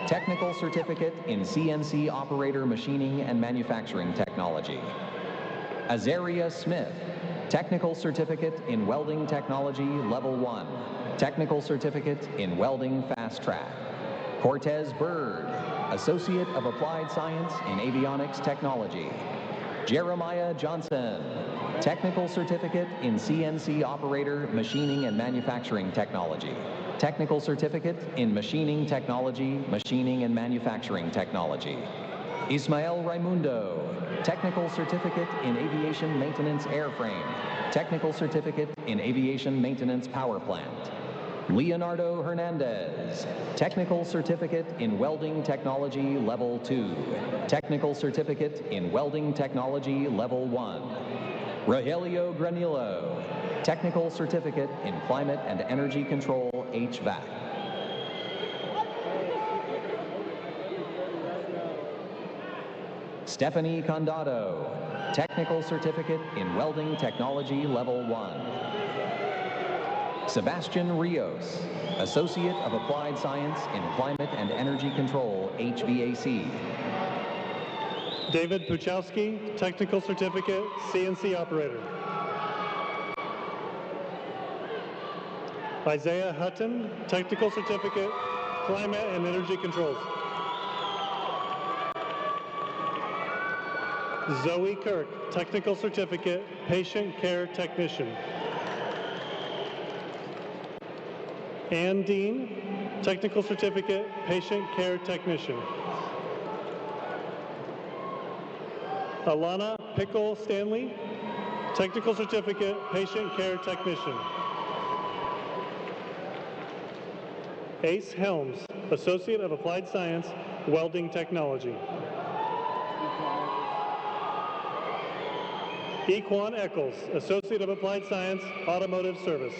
Technical Certificate in CNC Operator Machining and Manufacturing Technology. Azaria Smith, Technical Certificate in Welding Technology Level 1. Technical Certificate in Welding Fast Track. Cortez Bird, Associate of Applied Science in Avionics Technology. Jeremiah Johnson, Technical Certificate in CNC Operator, Machining and Manufacturing Technology. Technical Certificate in Machining Technology, Machining and Manufacturing Technology. Ismael Raimundo, Technical Certificate in Aviation Maintenance Airframe. Technical Certificate in Aviation Maintenance Power Plant. Leonardo Hernandez, Technical Certificate in Welding Technology Level 2. Technical Certificate in Welding Technology Level 1. Rogelio Granillo, Technical Certificate in Climate and Energy Control HVAC. Stephanie Condado, Technical Certificate in Welding Technology Level 1. Sebastian Rios, Associate of Applied Science in Climate and Energy Control HVAC. David Puchowski, Technical Certificate, CNC Operator. Isaiah Hutton, Technical Certificate, Climate and Energy Controls. Zoe Kirk, Technical Certificate, Patient Care Technician. Ann Dean, Technical Certificate, Patient Care Technician. Alana Pickle Stanley, Technical Certificate, Patient Care Technician. Ace Helms, Associate of Applied Science, Welding Technology. Equan Eccles, Associate of Applied Science, Automotive Service.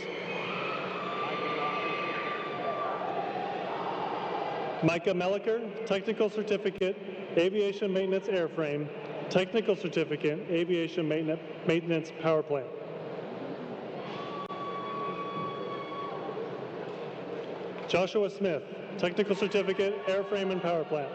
Micah Melliker, Technical Certificate, Aviation Maintenance Airframe, Technical Certificate, Aviation Maintenance Power Plant. Joshua Smith, Technical Certificate, Airframe and Power Plant.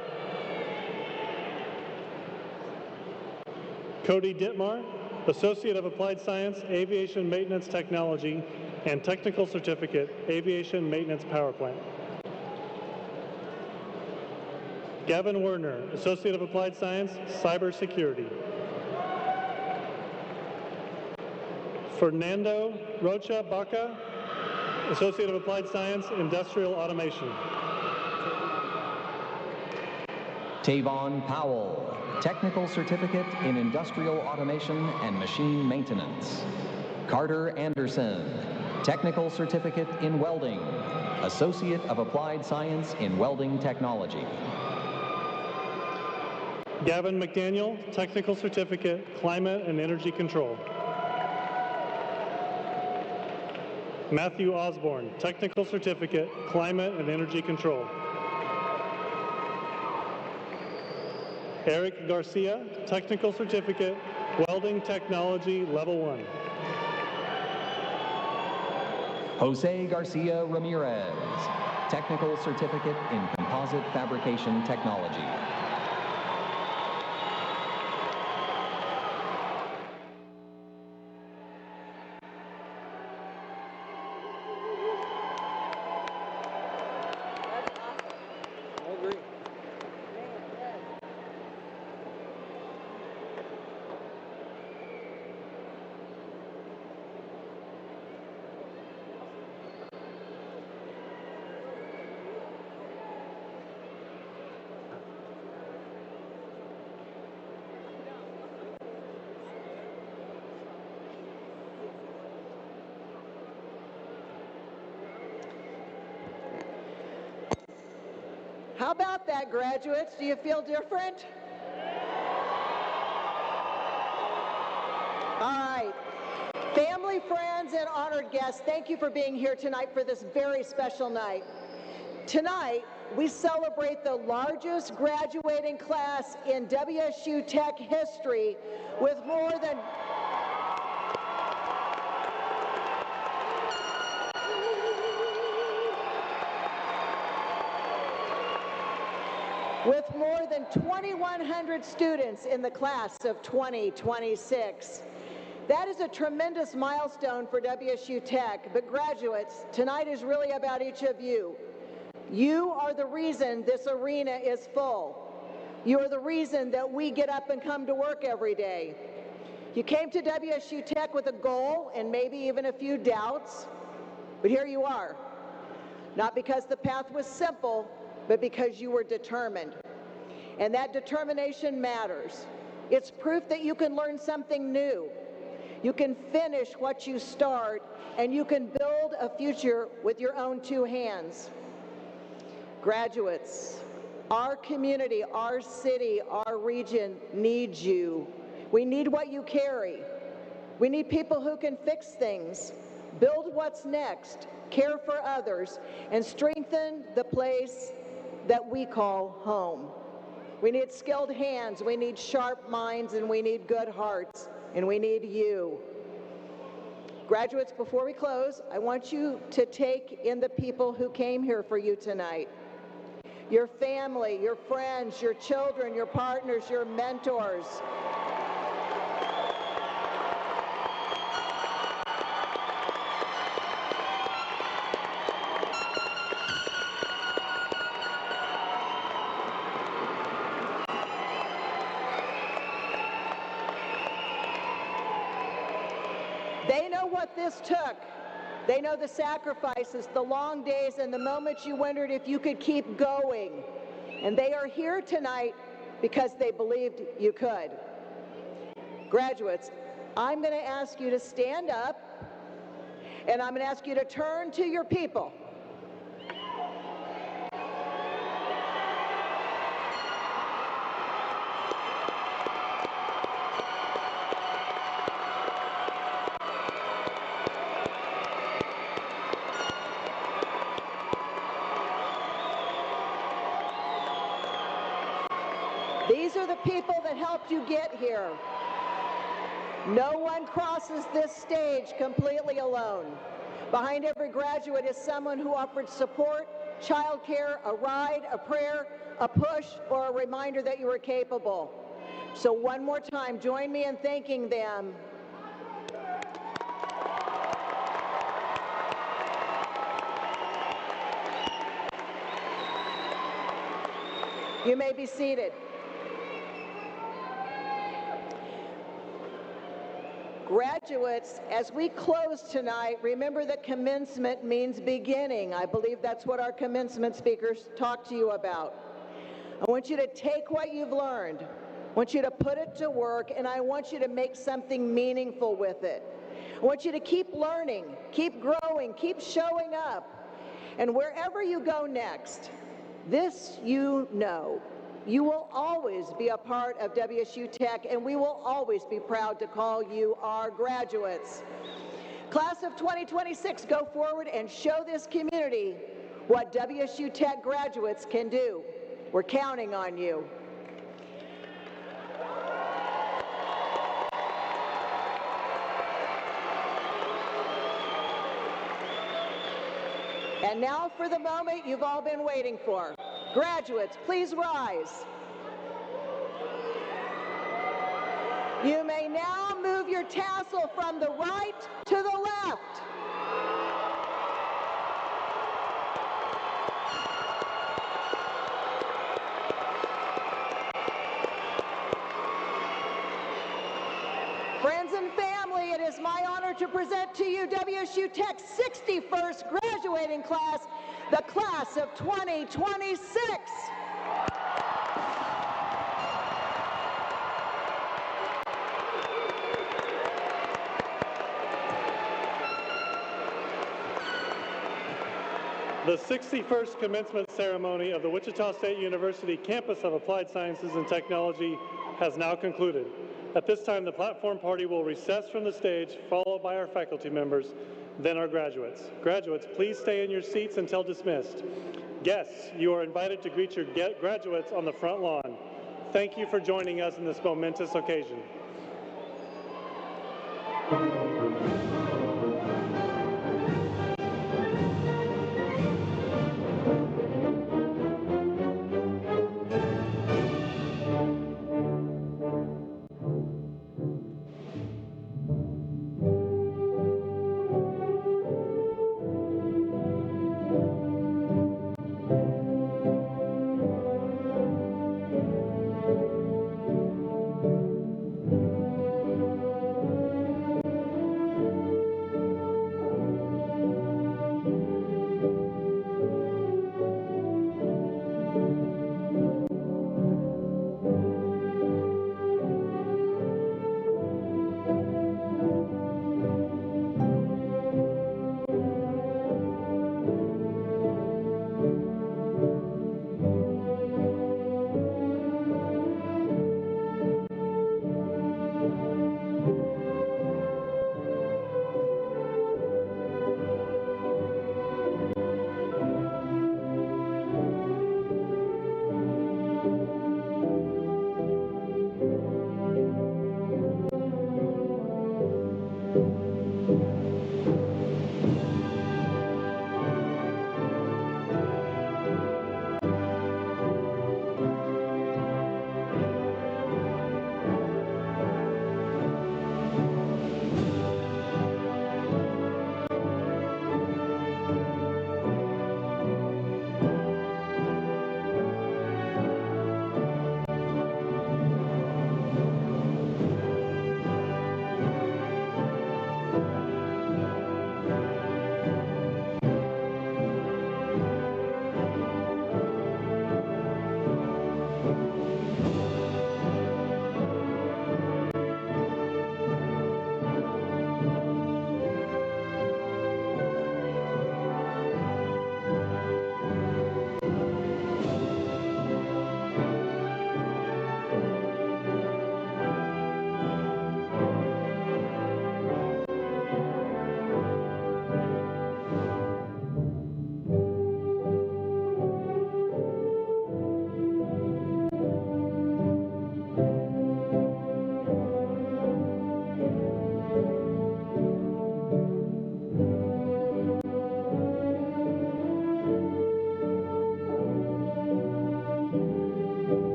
Cody Dittmar, Associate of Applied Science, Aviation Maintenance Technology, and Technical Certificate, Aviation Maintenance Power Plant. Gavin Werner, Associate of Applied Science, Cybersecurity. Fernando Rocha Baca, Associate of Applied Science, Industrial Automation. Tavon Powell, Technical Certificate in Industrial Automation and Machine Maintenance. Carter Anderson, Technical Certificate in Welding, Associate of Applied Science in Welding Technology. Gavin McDaniel, Technical Certificate, Climate and Energy Control. Matthew Osborne, Technical Certificate, Climate and Energy Control. Eric Garcia, Technical Certificate, Welding Technology Level 1. Jose Garcia Ramirez, Technical Certificate in Composite Fabrication Technology. How about that, graduates? Do you feel different? All right. Family, friends, and honored guests, thank you for being here tonight for this very special night. Tonight, we celebrate the largest graduating class in WSU Tech history with more than with more than 2,100 students in the class of 2026. That is a tremendous milestone for WSU Tech, but graduates, tonight is really about each of you. You are the reason this arena is full. You are the reason that we get up and come to work every day. You came to WSU Tech with a goal and maybe even a few doubts, but here you are. Not because the path was simple, but because you were determined. And that determination matters. It's proof that you can learn something new. You can finish what you start, and you can build a future with your own two hands. Graduates, our community, our city, our region needs you. We need what you carry. We need people who can fix things, build what's next, care for others, and strengthen the place that we call home. We need skilled hands, we need sharp minds, and we need good hearts, and we need you. Graduates, before we close, I want you to take in the people who came here for you tonight. Your family, your friends, your children, your partners, your mentors. They know what this took. They know the sacrifices, the long days, and the moments you wondered if you could keep going. And they are here tonight because they believed you could. Graduates, I'm going to ask you to stand up, and I'm going to ask you to turn to your people. These are the people that helped you get here. No one crosses this stage completely alone. Behind every graduate is someone who offered support, childcare, a ride, a prayer, a push, or a reminder that you were capable. So one more time, join me in thanking them. You may be seated. Graduates, as we close tonight, remember that commencement means beginning. I believe that's what our commencement speakers talked to you about. I want you to take what you've learned. I want you to put it to work, and I want you to make something meaningful with it. I want you to keep learning, keep growing, keep showing up. And wherever you go next, this you know. You will always be a part of WSU Tech, and we will always be proud to call you our graduates. Class of 2026, go forward and show this community what WSU Tech graduates can do. We're counting on you. And now for the moment you've all been waiting for. Graduates, please rise. You may now move your tassel from the right to the left. Friends and family, it is my honor to present to you WSU Tech's 61st graduating class, the class of 2026. The 61st commencement ceremony of the Wichita State University Campus of Applied Sciences and Technology has now concluded. At this time, the platform party will recess from the stage, followed by our faculty members, then our graduates. Graduates, please stay in your seats until dismissed. Guests, you are invited to greet your graduates on the front lawn. Thank you for joining us in this momentous occasion.